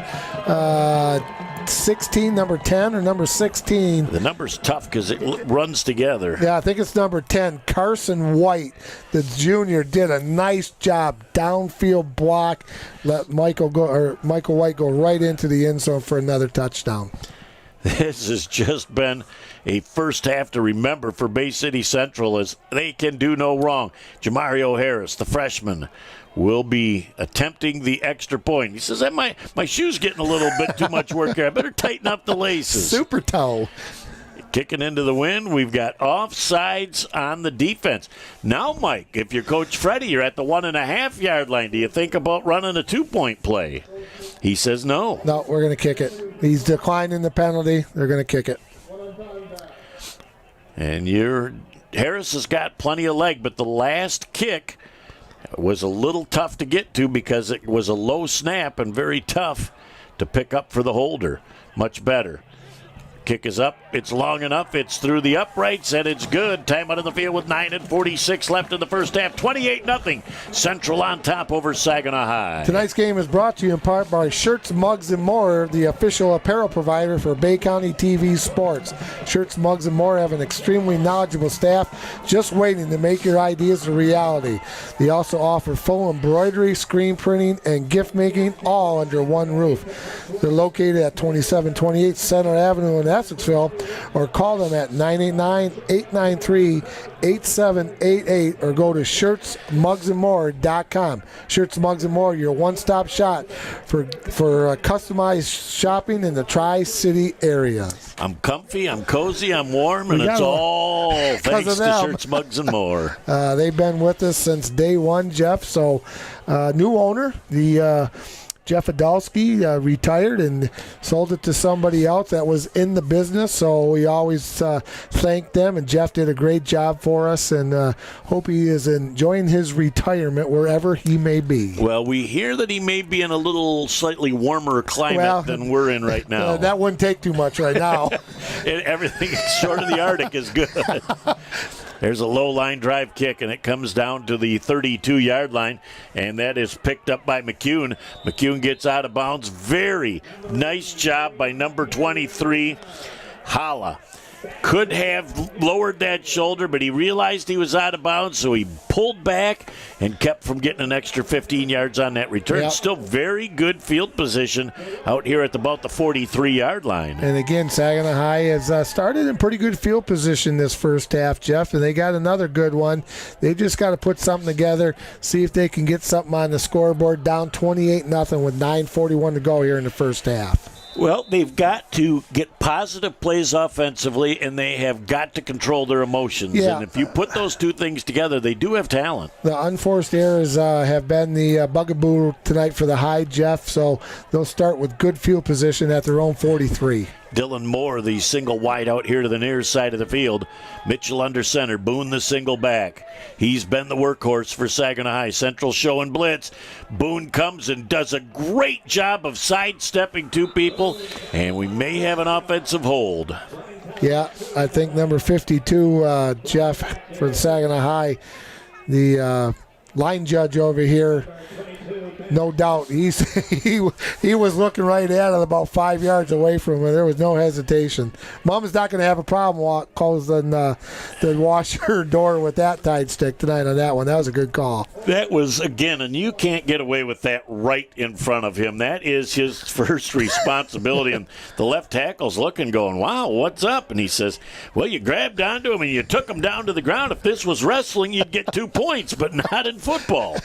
16, number 10, or number 16. The number's tough because it runs together. Yeah, I think it's number 10. Carson White, the junior, did a nice job. Downfield block. Let Michael White go right into the end zone for another touchdown. This has just been a first half to remember for Bay City Central, as they can do no wrong. Jamario Harris, the freshman, will be attempting the extra point. He says, my shoe's getting a little bit too much work here. I better tighten up the laces. Super toe. Kicking into the wind, we've got offsides on the defense. Now, Mike, if you're Coach Freddie, you're at the 1.5-yard line. Do you think about running a 2-point play? He says no. No, we're going to kick it. He's declining the penalty. They're going to kick it. And Harris has got plenty of leg, but the last kick was a little tough to get to because it was a low snap and very tough to pick up for the holder. Much better. Kick is up. It's long enough. It's through the uprights, and it's good. Time out of the field with 9:46 left in the first half. 28-0. Central on top over Saginaw High. Tonight's game is brought to you in part by Shirts, Mugs, and More, the official apparel provider for Bay County TV Sports. Shirts, Mugs, and More have an extremely knowledgeable staff just waiting to make your ideas a reality. They also offer full embroidery, screen printing, and gift making, all under one roof. They're located at 2728 Center Avenue in Essexville, or call them at 989-893-8788, or go to shirtsmugsandmore.com. Shirts, Mugs, and More, your one-stop shop for customized shopping in the Tri-City area. I'm comfy, I'm cozy, I'm warm, and it's all thanks to Shirts, Mugs, and More. They've been with us since day one, Jeff. So, new owner, the Jeff Adalski, retired and sold it to somebody else that was in the business. So we always thank them, and Jeff did a great job for us, and hope he is enjoying his retirement wherever he may be. Well, we hear that he may be in a little slightly warmer climate than we're in right now. That wouldn't take too much right now. Everything short of the Arctic is good. There's a low-line drive kick, and it comes down to the 32-yard line, and that is picked up by McCune. McCune gets out of bounds. Very nice job by number 23, Hala. Could have lowered that shoulder, but he realized he was out of bounds, so he pulled back and kept from getting an extra 15 yards on that return. Yep. Still very good field position out here at about the 43-yard line. And again, Saginaw High has started in pretty good field position this first half, Jeff, and they got another good one. They just got to put something together, see if they can get something on the scoreboard. Down 28-0 with 9:41 to go here in the first half. Well, they've got to get positive plays offensively, and they have got to control their emotions. Yeah. And if you put those two things together, they do have talent. The unforced errors have been the bugaboo tonight for the High, Jeff, so they'll start with good field position at their own 43. Dylan Moore, the single wide out here to the near side of the field. Mitchell under center. Boone the single back. He's been the workhorse for Saginaw High. Central showing blitz. Boone comes and does a great job of sidestepping two people, and we may have an offensive hold. Yeah, I think number 52, Jeff, for Saginaw High, the line judge over here, no doubt, he was looking right at it about 5 yards away from him. There was no hesitation. Mom's not going to have a problem closing the washer door with that tight stick tonight on that one. That was a good call. That was, again, and you can't get away with that right in front of him. That is his first responsibility. And the left tackle's looking, going, wow, what's up? And he says, well, you grabbed onto him and you took him down to the ground. If this was wrestling, you'd get 2 points, but not in football.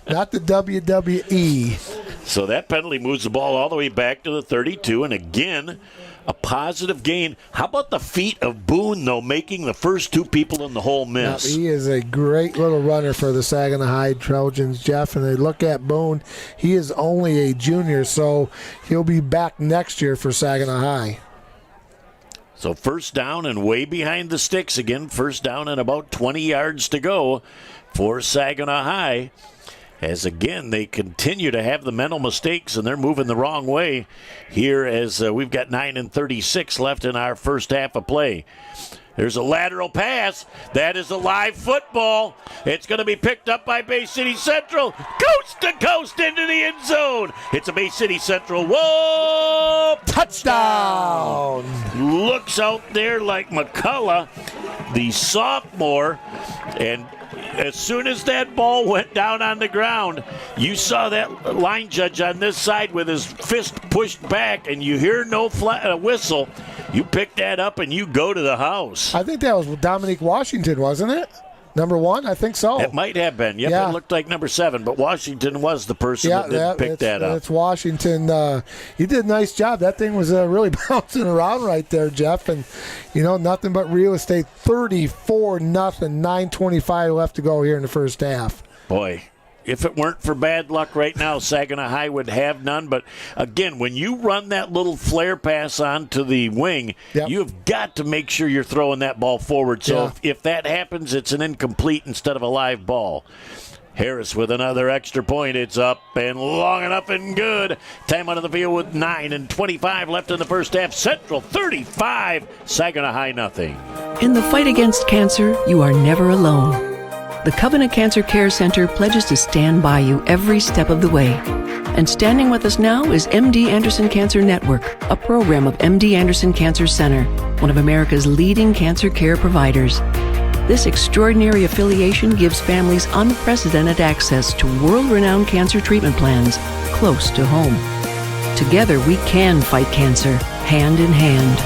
Not the WWE. So that penalty moves the ball all the way back to the 32, and again, a positive gain. How about the feet of Boone, though, making the first 2 people in the hole miss? Now, he is a great little runner for the Saginaw High Trojans, Jeff, and they look at Boone. He is only a junior, so he'll be back next year for Saginaw High. So first down and way behind the sticks again. First down and about 20 yards to go for Saginaw High. As again, they continue to have the mental mistakes and they're moving the wrong way here as we've got 9:36 left in our first half of play. There's a lateral pass. That is a live football. It's going to be picked up by Bay City Central. Coast to coast into the end zone. It's a Bay City Central. Whoa! Touchdown! Looks out there like McCullough, the sophomore, and as soon as that ball went down on the ground, you saw that line judge on this side with his fist pushed back, and you hear no whistle. You pick that up and you go to the house. I think that was Dominique Washington, wasn't it? Number 1? I think so. It might have been. Yep, yeah. It looked like number 7, but Washington was the person that picked that up. It's Washington. He did a nice job. That thing was really bouncing around right there, Jeff. And, nothing but real estate. 34-0, 9:25 left to go here in the first half. Boy. If it weren't for bad luck right now, Saginaw High would have none. But, again, when you run that little flare pass onto the wing, you've got to make sure you're throwing that ball forward. So if that happens, it's an incomplete instead of a live ball. Harris with another extra point. It's up and long enough and good. Time out of the field with 9:25 left in the first half. Central 35, Saginaw High nothing. In the fight against cancer, you are never alone. The Covenant Cancer Care Center pledges to stand by you every step of the way. And standing with us now is MD Anderson Cancer Network, a program of MD Anderson Cancer Center, one of America's leading cancer care providers. This extraordinary affiliation gives families unprecedented access to world-renowned cancer treatment plans close to home. Together we can fight cancer, hand in hand.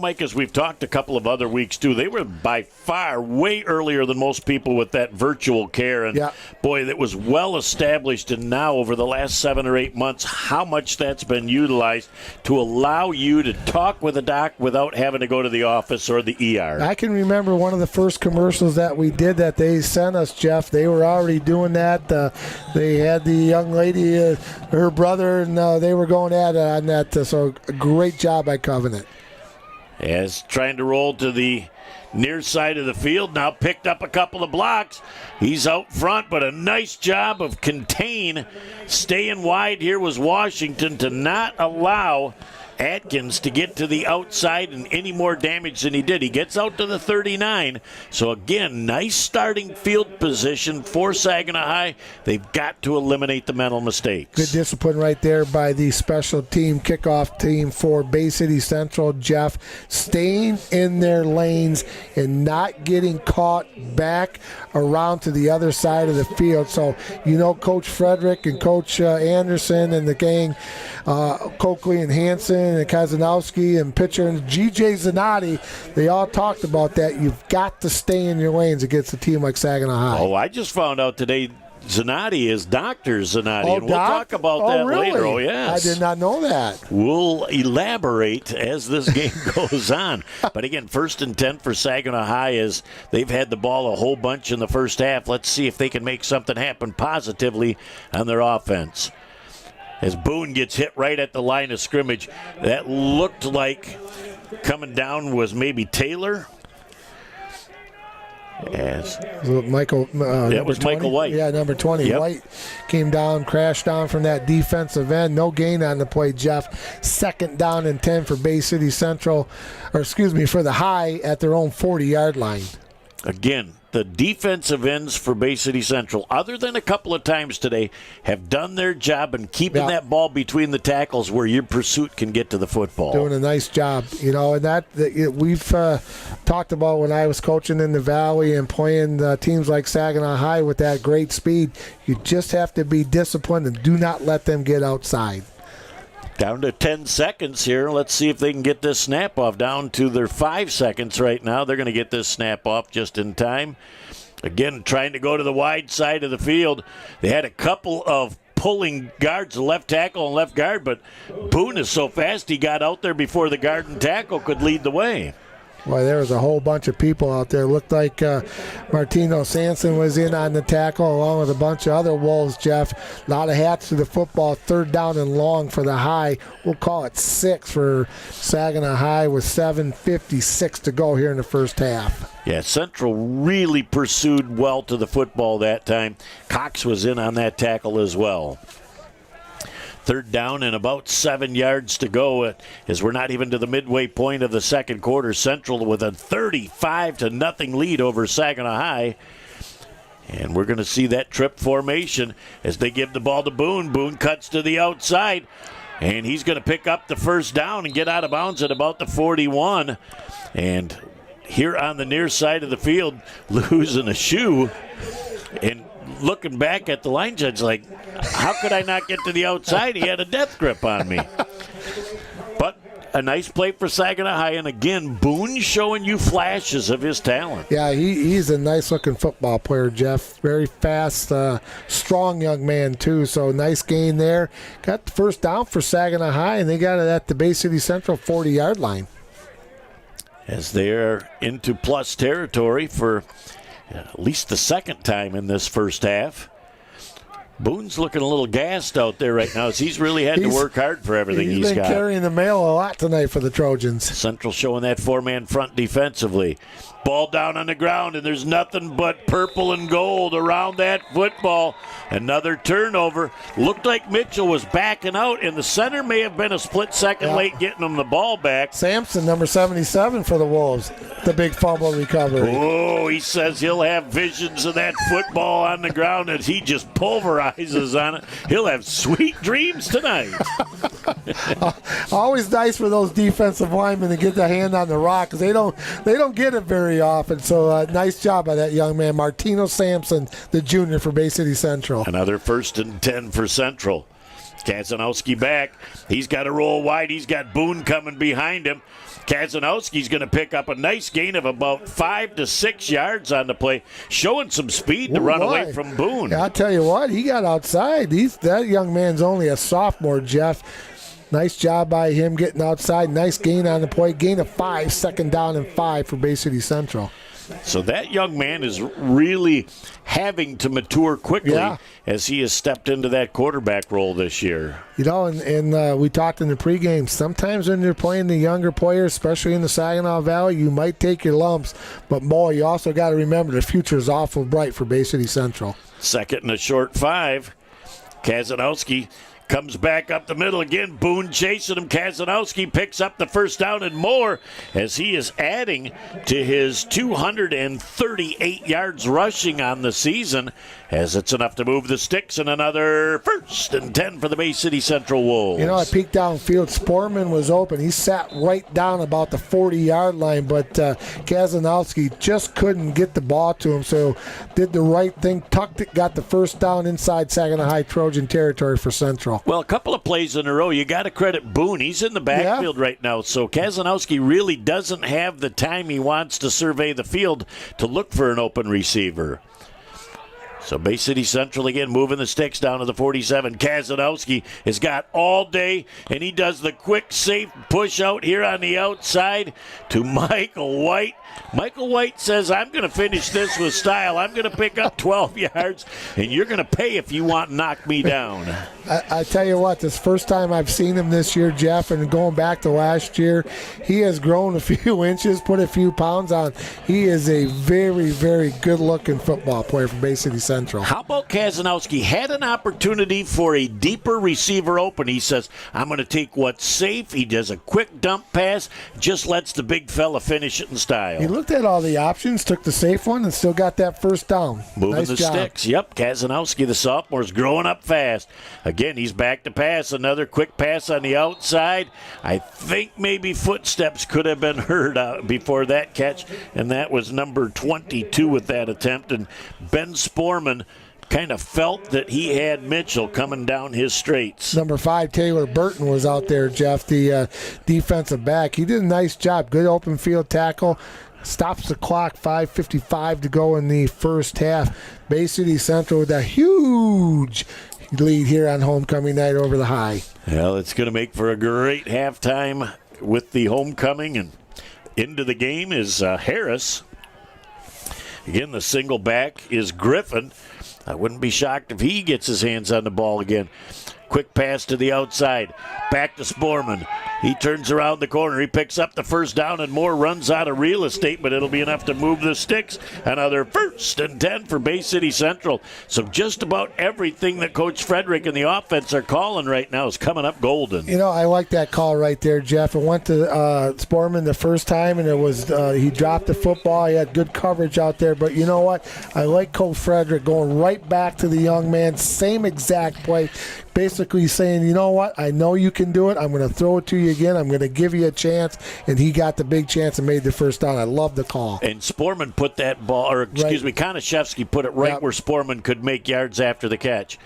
Mike, as we've talked a couple of other weeks, too, they were by far way earlier than most people with that virtual care. And, boy, that was well established. And now, over the last 7 or 8 months, how much that's been utilized to allow you to talk with a doc without having to go to the office or the ER. I can remember one of the first commercials that we did that they sent us, Jeff. They were already doing that. They had the young lady, her brother, and they were going at it on that. So, a great job by Covenant. As trying to roll to the near side of the field, now picked up a couple of blocks. He's out front, but a nice job of staying wide here was Washington to not allow Atkins to get to the outside and any more damage than he did. He gets out to the 39. So, again, nice starting field position for Saginaw High. They've got to eliminate the mental mistakes. Good discipline right there by the special team kickoff team for Bay City Central, Jeff. Staying in their lanes and not getting caught back around to the other side of the field. So, Coach Frederick and Coach Anderson and the gang, Coakley and Hansen and Kazanowski and pitcher and G.J. Zanotti, they all talked about that. You've got to stay in your lanes against a team like Saginaw High. Oh, I just found out today Zanotti is Dr. Zanotti, and we'll talk about that really? Later. Oh, yes. I did not know that. We'll elaborate as this game goes on. But again, 1st and 10 for Saginaw High as they've had the ball a whole bunch in the first half. Let's see if they can make something happen positively on their offense. as Boone gets hit right at the line of scrimmage. That looked like coming down was maybe Taylor. As Michael, that was 20? Michael White. Yeah, number 20. Yep. White came down, crashed down from that defensive end. No gain on the play, Jeff. 2nd down and 10 for Bay City Central, for the High at their own 40-yard line. Again, the defensive ends for Bay City Central, other than a couple of times today, have done their job in keeping that ball between the tackles where your pursuit can get to the football. Doing a nice job, and we've talked about when I was coaching in the Valley and playing teams like Saginaw High with that great speed. You just have to be disciplined and do not let them get outside. Down to 10 seconds here. Let's see if they can get this snap off. Down to their 5 seconds right now. They're going to get this snap off just in time. Again, trying to go to the wide side of the field. They had a couple of pulling guards, the left tackle and left guard, but Boone is so fast he got out there before the guard and tackle could lead the way. Boy, there was a whole bunch of people out there. Looked like Martino Sampson was in on the tackle along with a bunch of other Wolves, Jeff. A lot of hats to the football. 3rd down and long for the High. We'll call it 6 for Saginaw High with 7:56 to go here in the first half. Yeah, Central really pursued well to the football that time. Cox was in on that tackle as well. 3rd down and about 7 yards to go as we're not even to the midway point of the second quarter. Central with a 35-0 lead over Saginaw High. And we're going to see that trip formation as they give the ball to Boone. Boone cuts to the outside, and he's going to pick up the first down and get out of bounds at about the 41. And here on the near side of the field, losing a shoe and looking back at the line judge like, how could I not get to the outside? He had a death grip on me. But a nice play for Saginaw High, and again, Boone showing you flashes of his talent. Yeah, he's a nice-looking football player, Jeff. Very fast, strong young man, too, so nice gain there. Got the first down for Saginaw High, and they got it at the Bay City Central 40-yard line. As they're into plus territory for at least the second time in this first half. Boone's looking a little gassed out there right now as he's really had to work hard for everything he's got. He's been carrying the mail a lot tonight for the Trojans. Central showing that 4-man front defensively. Ball down on the ground, and there's nothing but purple and gold around that football. Another turnover. Looked like Mitchell was backing out, and the center may have been a split second late getting him the ball back. Sampson, number 77 for the Wolves. The big fumble recovery. Oh, he says he'll have visions of that football on the ground as he just pulverizes on it. He'll have sweet dreams tonight. Always nice for those defensive linemen to get their hand on the rock because they don't get it very often. So nice job by that young man, Martino Sampson, the junior for Bay City Central. Another 1st and 10 for Central. Kazanowski back. He's got to roll wide. He's got Boone coming behind him. Kazanowski's going to pick up a nice gain of about 5 to 6 yards on the play, showing some speed to run away from Boone. Yeah, I'll tell you what, he got outside. That young man's only a sophomore, Jeff. Nice job by him getting outside. Nice gain on the play. Gain of 5, 2nd down and 5 for Bay City Central. So that young man is really having to mature quickly as he has stepped into that quarterback role this year. You know, and we talked in the pregame, sometimes when you're playing the younger players, especially in the Saginaw Valley, you might take your lumps. But, boy, you also got to remember the future is awful bright for Bay City Central. 2nd and a short 5. Kazanowski comes back up the middle again. Boone chasing him. Kazanowski picks up the first down and more as he is adding to his 238 yards rushing on the season, as it's enough to move the sticks, and another 1st and 10 for the Bay City Central Wolves. You know, I peeked downfield. Sportman was open. He sat right down about the 40-yard line, but Kazanowski just couldn't get the ball to him, so did the right thing, tucked it, got the first down inside Saginaw High Trojan territory for Central. Well, a couple of plays in a row. You got to credit Boone. He's in the backfield right now, so Kazanowski really doesn't have the time he wants to survey the field to look for an open receiver. So Bay City Central again moving the sticks down to the 47. Kazanowski has got all day, and he does the quick, safe push out here on the outside to Michael White. Michael White says, I'm going to finish this with style. I'm going to pick up 12 yards, and you're going to pay if you want to knock me down. I tell you what, this first time I've seen him this year, Jeff, and going back to last year, he has grown a few inches, put a few pounds on. He is a very, very good-looking football player from Bay City Central. How about Kazanowski had an opportunity for a deeper receiver open. He says, I'm going to take what's safe. He does a quick dump pass, just lets the big fella finish it in style. He looked at all the options, took the safe one, and still got that first down. Moving nice the job. sticks. Yep, Kazanowski, the sophomore, is growing up fast. Again, he's back to pass. Another quick pass on the outside. I think maybe footsteps could have been heard before that catch, and that was number 22 with that attempt. And Ben Sporman kind of felt that he had Mitchell coming down his straights. Number 5, Taylor Burton, was out there, Jeff, the defensive back. He did a nice job. Good open field tackle. Stops the clock, 5:55 to go in the first half. Bay City Central with a huge lead here on homecoming night over the High. Well, it's going to make for a great halftime with the homecoming. And into the game is Harris. Again, the single back is Griffin. I wouldn't be shocked if he gets his hands on the ball again. Quick pass to the outside. Back to Sporman. He turns around the corner. He picks up the first down, and Moore runs out of real estate, but it'll be enough to move the sticks. Another 1st and 10 for Bay City Central. So just about everything that Coach Frederick and the offense are calling right now is coming up golden. You know, I like that call right there, Jeff. It went to Sporman the first time, and it was he dropped the football. He had good coverage out there. But you know what? I like Coach Frederick going right back to the young man. Same exact play. Basically saying, you know what, I know you can do it. I'm going to throw it to you again. I'm going to give you a chance. And he got the big chance and made the first down. I love the call. And Sporman put that ball, or excuse me, Konashevsky put it right where Sporman could make yards after the catch.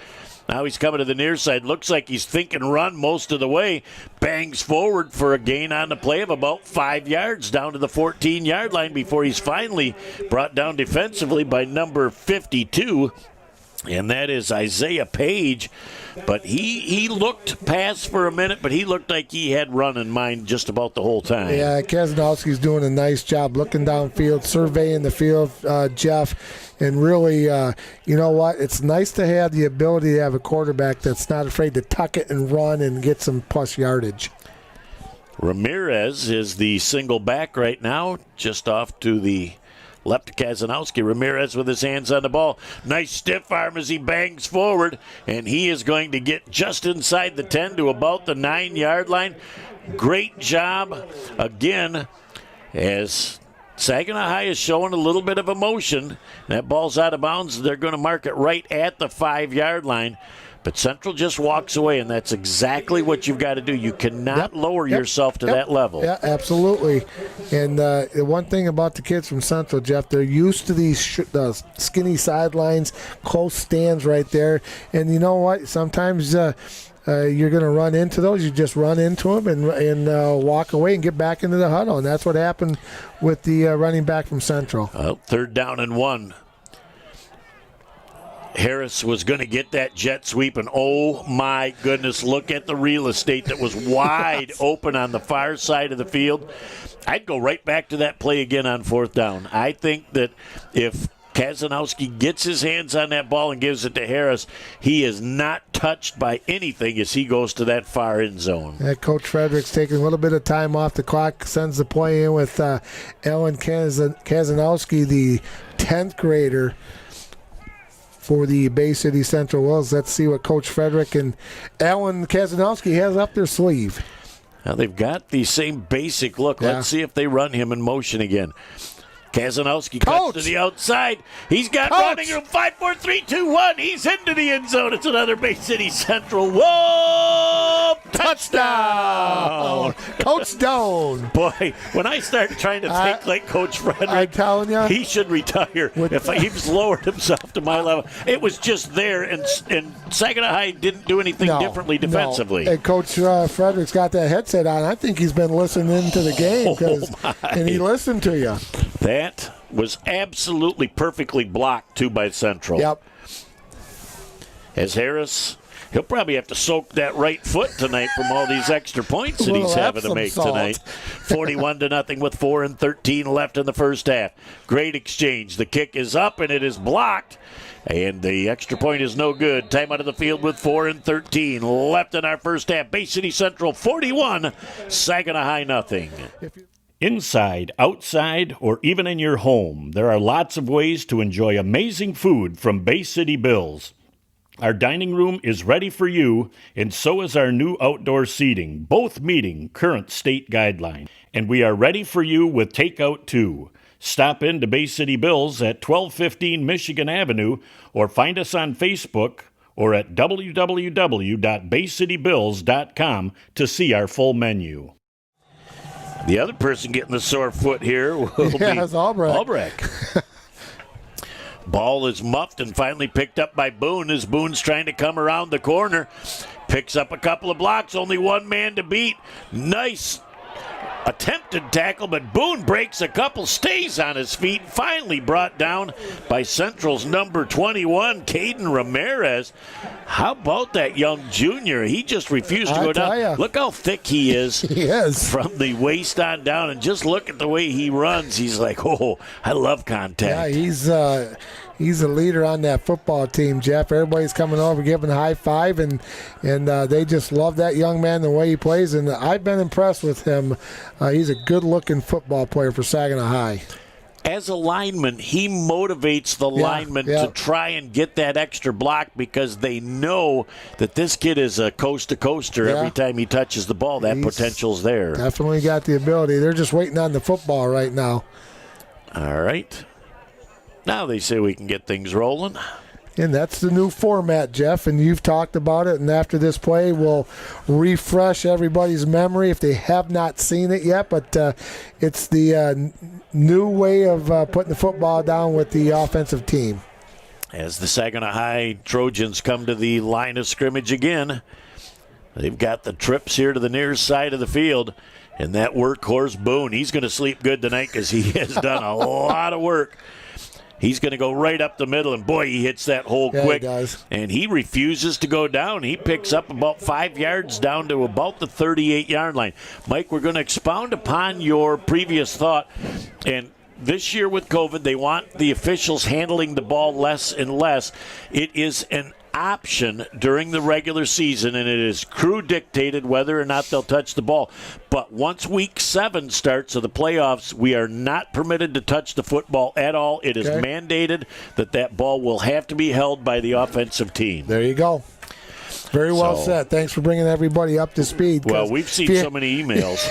Now he's coming to the near side. Looks like he's thinking run most of the way. Bangs forward for a gain on the play of about 5 yards down to the 14-yard line before he's finally brought down defensively by number 52. And that is Isaiah Page. But he looked past for a minute, but he looked like he had run in mind just about the whole time. Yeah, Kazanowski's doing a nice job looking downfield, surveying the field, Jeff. And really, you know what? It's nice to have the ability to have a quarterback that's not afraid to tuck it and run and get some plus yardage. Ramirez is the single back right now, just off to the left to Kazanowski. Ramirez with his hands on the ball. Nice stiff arm as he bangs forward, and he is going to get just inside the 10 to about the 9-yard line. Great job again as Saginaw High is showing a little bit of emotion. That ball's out of bounds. They're going to mark it right at the 5-yard line. But Central just walks away, and that's exactly what you've got to do. You cannot lower yourself to that level. Yeah, absolutely. And the one thing about the kids from Central, Jeff, they're used to these skinny sidelines, close stands right there. And you know what? Sometimes you're going to run into those. You just run into them and walk away and get back into the huddle. And that's what happened with the running back from Central. 3rd down and 1. Harris was going to get that jet sweep, and oh my goodness, look at the real estate that was wide open on the far side of the field. I'd go right back to that play again on 4th down. I think that if Kazanowski gets his hands on that ball and gives it to Harris, he is not touched by anything as he goes to that far end zone. Coach Frederick's taking a little bit of time off the clock, sends the play in with Ellen Kazanowski, the 10th grader for the Bay City Central Wolves. Let's see what Coach Frederick and Alan Kazanowski has up their sleeve. Now they've got the same basic look. Yeah. Let's see if they run him in motion again. Kazanowski cuts to the outside. He's got running room. 5, 4, 3, 2, 1. He's into the end zone. It's another Bay City Central. Whoa! Touchdown! Coach Stone. Boy, when I start trying to think like Coach Frederick, I'm telling you, he should retire. If he's lowered himself to my level, it was just there, and Saginaw High didn't do anything differently defensively. No. And Coach Frederick's got that headset on. I think he's been listening to the game, and he listened to you. That was absolutely perfectly blocked, too, by Central. Yep. As Harris He'll probably have to soak that right foot tonight from all these extra points that he's having to make tonight. 41-0 with 4:13 left in the first half. Great exchange. The kick is up, and it is blocked. And the extra point is no good. Time out of the field with 4:13 left in our first half. Bay City Central 41, Saginaw High 0. Inside, outside, or even in your home, there are lots of ways to enjoy amazing food from Bay City Bills. Our dining room is ready for you, and so is our new outdoor seating, both meeting current state guidelines. And we are ready for you with takeout too. Stop in to Bay City Bills at 1215 Michigan Avenue, or find us on Facebook or at www.baycitybills.com to see our full menu. The other person getting the sore foot here will be Albrecht. Ball is muffed and finally picked up by Boone as Boone's trying to come around the corner. Picks up a couple of blocks, only one man to beat. Nice attempted tackle, but Boone breaks a couple, stays on his feet, finally brought down by Central's number 21, Caden Ramirez. How about that young junior? He just refused to go down. Look how thick he is. He is. From the waist on down, and just look at the way he runs. He's like, oh, I love contact. Yeah, he's a leader on that football team, Jeff. Everybody's coming over, giving a high five, and they just love that young man, the way he plays, and I've been impressed with him. He's a good-looking football player for Saginaw High. As a lineman, he motivates the linemen to try and get that extra block because they know that this kid is a coast-to-coaster. Every time he touches the ball, that potential's there. Definitely got the ability. They're just waiting on the football right now. All right. Now they say we can get things rolling. And that's the new format, Jeff, and you've talked about it. And after this play, we'll refresh everybody's memory if they have not seen it yet. But it's the new way of putting the football down with the offensive team. As the Saginaw High Trojans come to the line of scrimmage again, they've got the trips here to the near side of the field. And that workhorse Boone, he's going to sleep good tonight because he has done a lot of work. He's going to go right up the middle, and boy, he hits that hole quick. He does. And he refuses to go down. He picks up about 5 yards down to about the 38-yard line. Mike, we're going to expound upon your previous thought. And this year with COVID, they want the officials handling the ball less and less. It is an option during the regular season, and it is crew dictated whether or not they'll touch the ball. But once week 7 starts of the playoffs, we are not permitted to touch the football at all. It is mandated that ball will have to be held by the offensive team. There you go. Very well said. Thanks for bringing everybody up to speed. Well, we've seen so many emails.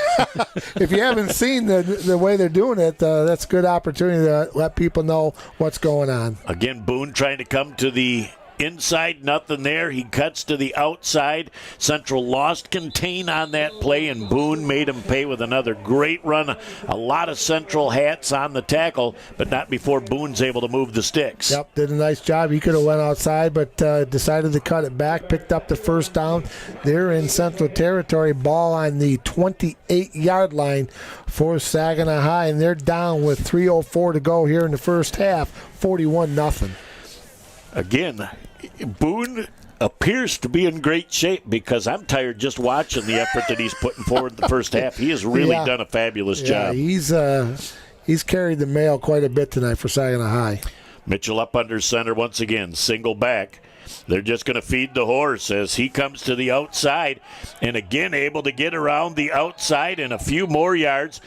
If you haven't seen the way they're doing it, that's a good opportunity to let people know what's going on. Again, Boone trying to come to the inside, nothing there. He cuts to the outside. Central lost contain on that play, and Boone made him pay with another great run. A lot of Central hats on the tackle, but not before Boone's able to move the sticks. Yep, did a nice job. He could have went outside, but decided to cut it back, picked up the first down. They're in Central territory, ball on the 28-yard line for Saginaw High, and they're down with 3:04 to go here in the first half, 41-0. Again, Boone appears to be in great shape because I'm tired just watching the effort that he's putting forward in the first half. He has really done a fabulous job. He's carried the mail quite a bit tonight for Saginaw High. Mitchell up under center once again, single back. They're just going to feed the horse as he comes to the outside and again able to get around the outside and a few more yards.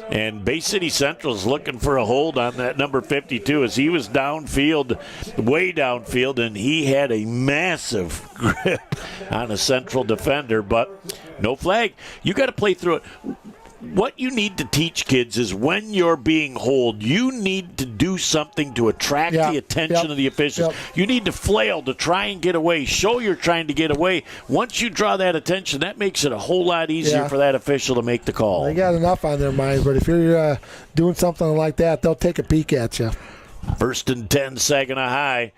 And Bay City Central is looking for a hold on that number 52 as he was downfield, way downfield, and he had a massive grip on a Central defender, but no flag. You got to play through it. What you need to teach kids is when you're being holed, you need to do something to attract the attention of the officials. You need to flail to try and get away. Show you're trying to get away. Once you draw that attention, that makes it a whole lot easier for that official to make the call. They got enough on their minds, but if you're doing something like that, they'll take a peek at you. 1st and 10, Saginaw High.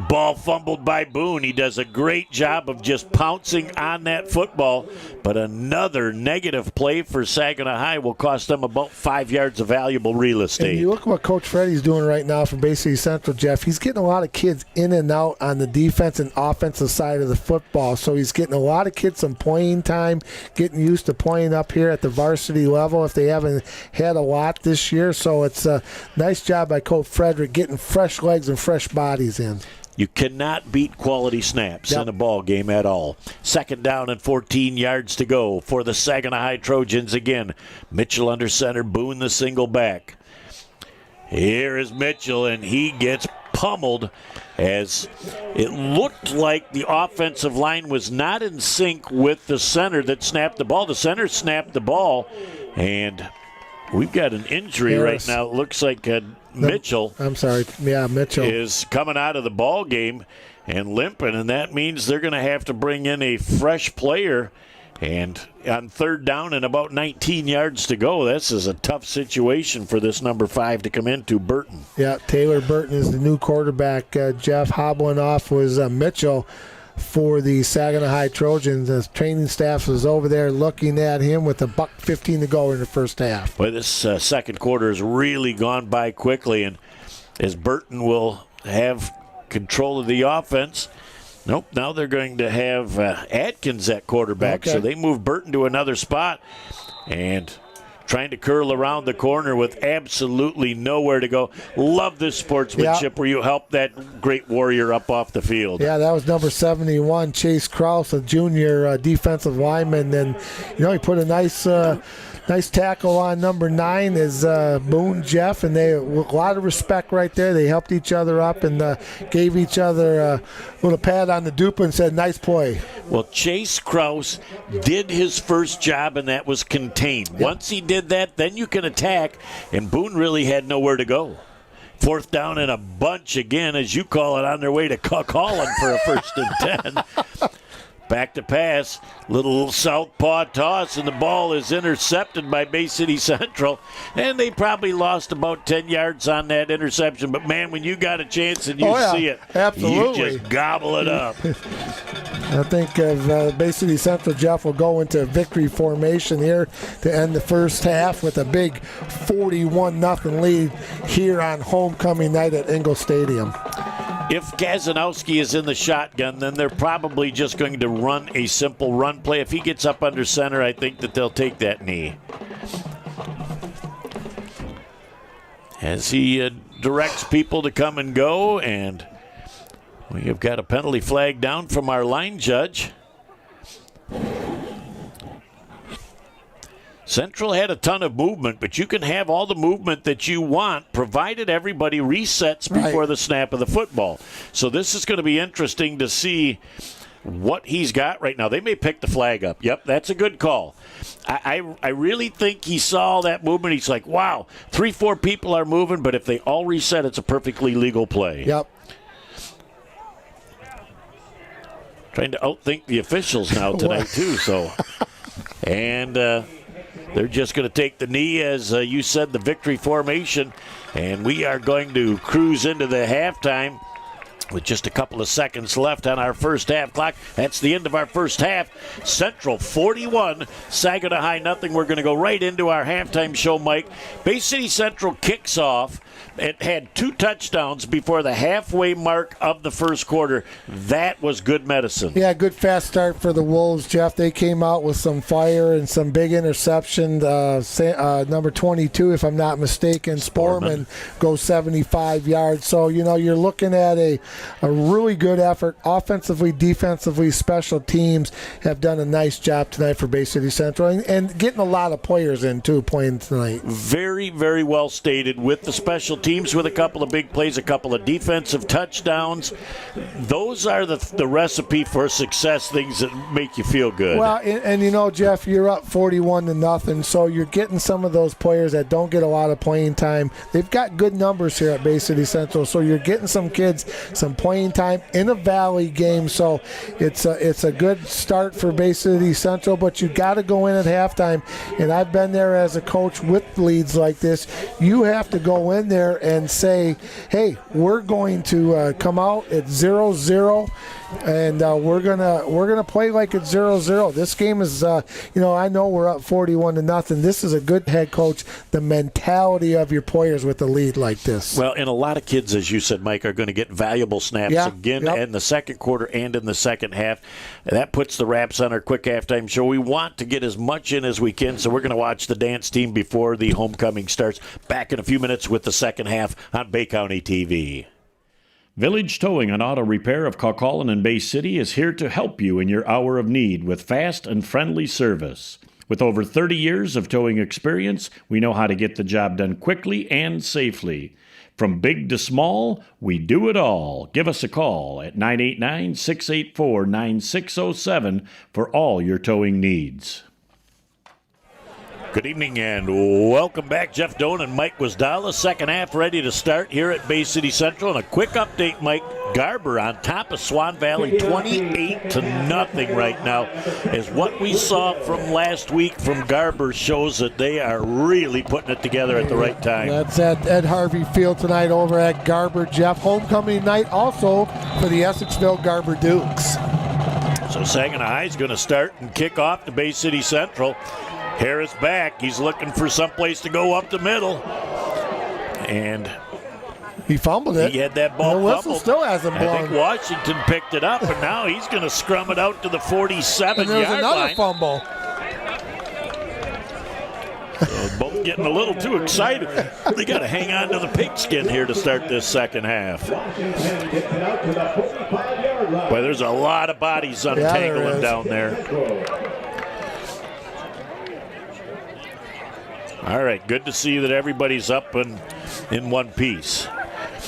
Ball fumbled by Boone. He does a great job of just pouncing on that football, but another negative play for Saginaw High will cost them about 5 yards of valuable real estate. And you look at what Coach Freddie's doing right now for Bay City Central, Jeff. He's getting a lot of kids in and out on the defense and offensive side of the football, so he's getting a lot of kids some playing time, getting used to playing up here at the varsity level if they haven't had a lot this year. So it's a nice job by Coach Frederick getting fresh legs and fresh bodies in. You cannot beat quality snaps in a ball game at all. 2nd down and 14 yards to go for the Saginaw High Trojans again. Mitchell under center, Boone the single back. Here is Mitchell, and he gets pummeled as it looked like the offensive line was not in sync with the center that snapped the ball. The center snapped the ball, and we've got an injury right now. It looks like Mitchell. Mitchell is coming out of the ball game and limping, and that means they're going to have to bring in a fresh player. And on 3rd down and about 19 yards to go, this is a tough situation for this number 5 to come into, Burton. Yeah, Taylor Burton is the new quarterback. Jeff, hobbling off was Mitchell for the Saginaw High Trojans. The training staff was over there looking at him with $1:15 to go in the first half. Well, this second quarter has really gone by quickly, and as Burton will have control of the offense. Nope, now they're going to have Atkins at quarterback, so they move Burton to another spot, and trying to curl around the corner with absolutely nowhere to go. Love this sportsmanship where you help that great warrior up off the field. Yeah, that was number 71, Chase Krause, a junior defensive lineman. And, he put a nice tackle on number 9 is Boone Jeff, and they a lot of respect right there. They helped each other up and gave each other a little pat on the dupe and said, nice play. Well, Chase Krause did his first job, and that was contained. Yep. Once he did that, then you can attack, and Boone really had nowhere to go. 4th down and a bunch again, as you call it, on their way to Cuck-Holland for a 1st and 10. Back to pass, little southpaw toss, and the ball is intercepted by Bay City Central. And they probably lost about 10 yards on that interception. But, man, when you got a chance and you see it, absolutely, you just gobble it up. I think Bay City Central, Jeff, will go into victory formation here to end the first half with a big 41-0 lead here on homecoming night at Ingle Stadium. If Kazanowski is in the shotgun, then they're probably just going to run a simple run play. If he gets up under center, I think that they'll take that knee. As he directs people to come and go, and we have got a penalty flag down from our line judge. Central had a ton of movement, but you can have all the movement that you want, provided everybody resets before the snap of the football. So this is going to be interesting to see what he's got right now. They may pick the flag up. Yep, that's a good call. I really think he saw that movement. He's like, wow, 3-4 people are moving, but if they all reset, it's a perfectly legal play. Yep. Trying to outthink the officials now tonight, too. So, and they're just going to take the knee, as you said, the victory formation, and we are going to cruise into the halftime with just a couple of seconds left on our first half clock. That's the end of our first half. Central 41, Saginaw High nothing. We're going to go right into our halftime show, Mike. Bay City Central kicks off. It had 2 touchdowns before the halfway mark of the first quarter. That was good medicine. Yeah, good fast start for the Wolves, Jeff. They came out with some fire and some big interception. Number 22, if I'm not mistaken, Sportman goes 75 yards. So, you're looking at a really good effort. Offensively, defensively, special teams have done a nice job tonight for Bay City Central and getting a lot of players in, too, playing tonight. Very, very well stated with the special teams with a couple of big plays, a couple of defensive touchdowns. Those are the recipe for success, things that make you feel good. Well, and Jeff, you're up 41-0, so you're getting some of those players that don't get a lot of playing time. They've got good numbers here at Bay City Central, so you're getting some kids some some playing time in a Valley game. So it's a good start for Bay City Central, but you got to go in at halftime. And I've been there as a coach with leads like this. You have to go in there and say, hey, we're going to come out at 0-0. And we're gonna play like it's 0-0. This game is, I know we're up 41-0. This is a good head coach. The mentality of your players with a lead like this. Well, and a lot of kids, as you said, Mike, are going to get valuable snaps again in the second quarter and in the second half. And that puts the wraps on our quick halftime show. We want to get as much in as we can, so we're going to watch the dance team before the homecoming starts. Back in a few minutes with the second half on Bay County TV. Village Towing and Auto Repair of Kaukaulin and Bay City is here to help you in your hour of need with fast and friendly service. With over 30 years of towing experience, we know how to get the job done quickly and safely. From big to small, we do it all. Give us a call at 989-684-9607 for all your towing needs. Good evening and welcome back. Jeff Doan and Mike Wisdala. Second half ready to start here at Bay City Central. And a quick update, Mike. Garber on top of Swan Valley 28-0 right now. As what we saw from last week from Garber shows that they are really putting it together at the right time. That's at Ed Harvey Field tonight over at Garber. Jeff, homecoming night also for the Essexville Garber Dukes. So Saginaw High is going to start and kick off to Bay City Central. Harris back. He's looking for someplace to go up the middle. And he fumbled it. He had that ball the whistle fumbled. Still hasn't blown. I think Washington picked it up, and now he's going to scrum it out to the 47-yard line. And there's another fumble. So both getting a little too excited. They got to hang on to the pigskin here to start this second half. Well, there's a lot of bodies untangling down there. All right, good to see that everybody's up and in one piece.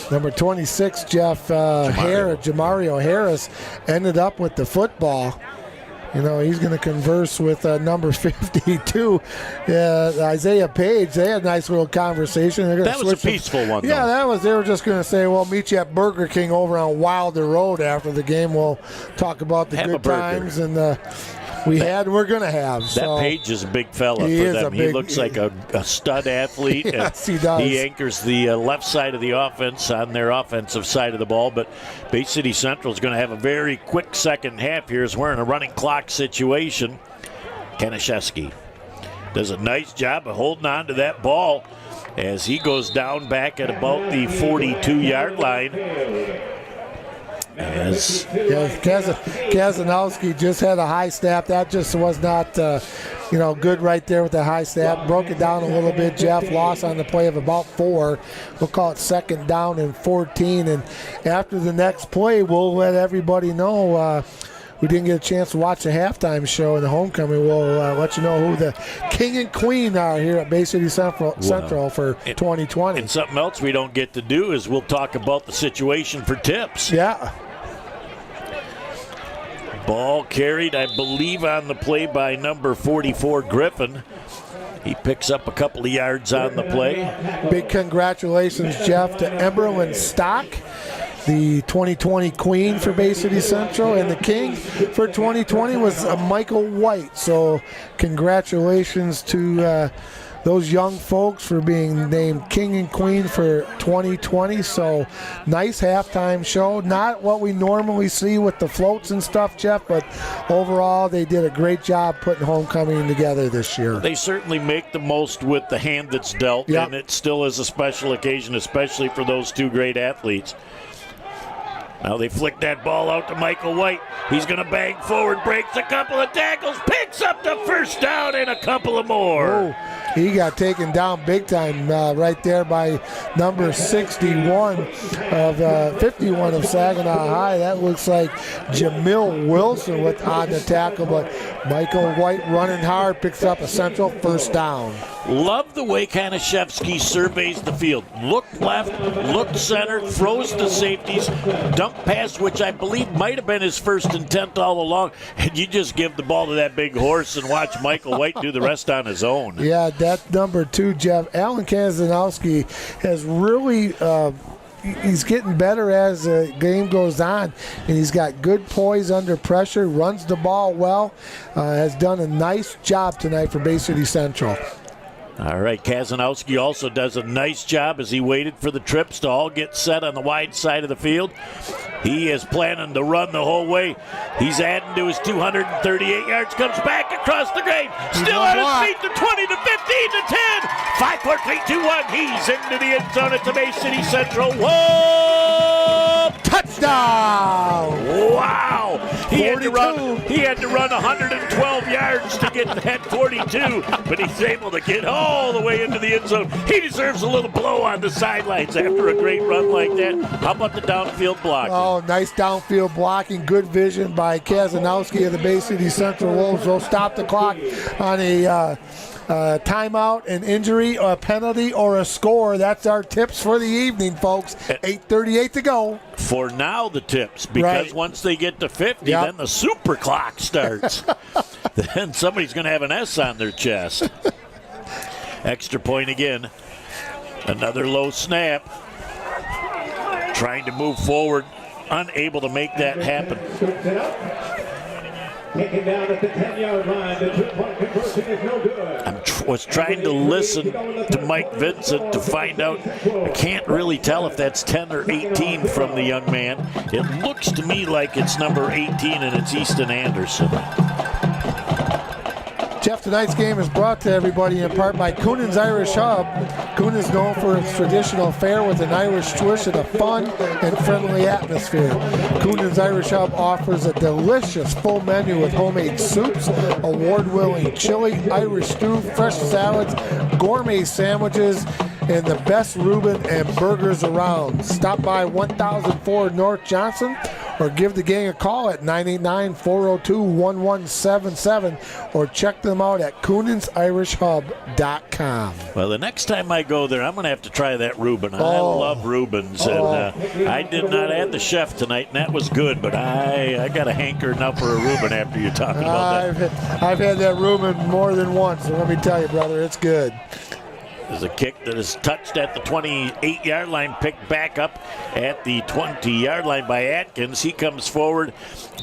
Number 26, Jeff Jamario Harris ended up with the football. He's going to converse with number 52, Isaiah Page. They had a nice little conversation. That was a peaceful one, yeah, though. They were just going to say, well, meet you at Burger King over on Wilder Road after the game. We'll talk about the good times and we're going to have. That Page is a big fella for them. He looks like a stud athlete. Yes, he does. He anchors the left side of the offense on their offensive side of the ball. But Bay City Central is going to have a very quick second half here as we're in a running clock situation. Kanaszewski does a nice job of holding on to that ball as he goes down back at about the 42-yard line. Kazanowski just had a high snap. That just was not, good right there with the high snap. Broke it down a little bit. Jeff lost on the play of about 4. We'll call it second down and 14. And after the next play, we'll let everybody know. We didn't get a chance to watch the halftime show in the homecoming. We'll let you know who the king and queen are here at Bay City Central for 2020. And something else we don't get to do is we'll talk about the situation for tips. Yeah. Ball carried, I believe, on the play by number 44, Griffin. He picks up a couple of yards on the play. Big congratulations, Jeff, to Emberlyn Stock, the 2020 queen for Bay City Central, and the king for 2020 was Michael White. So congratulations to those young folks for being named king and queen for 2020. So nice halftime show. Not what we normally see with the floats and stuff, Jeff, but overall they did a great job putting homecoming together this year. They certainly make the most with the hand that's dealt, and it still is a special occasion, especially for those two great athletes. Now they flick that ball out to Michael White. He's going to bang forward, breaks a couple of tackles, picks up the first down and a couple of more. Oh, he got taken down big time right there by number 51 of 51 of Saginaw High. That looks like Jamil Wilson on the tackle, but Michael White running hard, picks up a Central first down. Love the way Kanaszewski surveys the field. Look left, look center, throws to safeties, dump pass, which I believe might have been his first intent all along. And you just give the ball to that big horse and watch Michael White do the rest on his own. Yeah, that number 2, Jeff, Alan Kazanowski has really he's getting better as the game goes on, and he's got good poise under pressure, runs the ball well, has done a nice job tonight for Bay City Central. All right, Kazanowski also does a nice job as he waited for the trips to all get set on the wide side of the field. He is planning to run the whole way. He's adding to his 238 yards, comes back across the grade, still on his feet to 20 to 15 to 10. 5, 4, 3, 2, 1. He's into the end zone at the Bay City Central. Whoa! Touchdown! Wow! He had to run 112 yards to get that 42, but he's able to get all the way into the end zone. He deserves a little blow on the sidelines after a great run like that. How about the downfield blocking? Oh, nice downfield blocking. Good vision by Kazanowski of the Bay City Central Wolves. They'll stop the clock on a timeout, an injury, or a penalty, or a score. That's our tips for the evening, folks. 8:38 to go. For now, the tips, because once they get to 50, then the super clock starts. Then somebody's going to have an S on their chest. Extra point again. Another low snap. Trying to move forward, unable to make that happen. Taken down at the 10-yard line. The two-point conversion is no good. Was trying to listen to Mike Vincent to find out. I can't really tell if that's 10 or 18 from the young man. It looks to me like it's number 18, and it's Easton Anderson. Jeff, tonight's game is brought to everybody in part by Coonan's Irish Hub. Coon is known for its traditional fare with an Irish twist and a fun and friendly atmosphere. Coonan's Irish Hub offers a delicious full menu with homemade soups, award-winning chili, Irish stew, fresh salads, gourmet sandwiches, and the best Reuben and burgers around. Stop by 1004 North Johnson or give the gang a call at 989-402-1177 or check them out at Coonan'sIrishHub.com. Well, the next time I go there, I'm going to have to try that Reuben. I love Reubens. And I did not add the chef tonight, and that was good, but I got a hanker now for a Reuben after you're talking about that. I've had that Reuben more than once, so let me tell you, brother, it's good. There's a kick that is touched at the 28-yard line, picked back up at the 20-yard line by Atkins. He comes forward,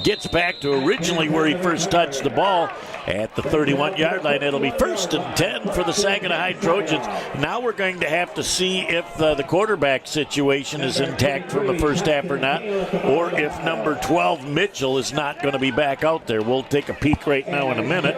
gets back to originally where he first touched the ball at the 31-yard line. It'll be 1st and 10 for the Saginaw High Trojans. Now we're going to have to see if the quarterback situation is intact from the first half or not, or if number 12, Mitchell, is not going to be back out there. We'll take a peek right now in a minute.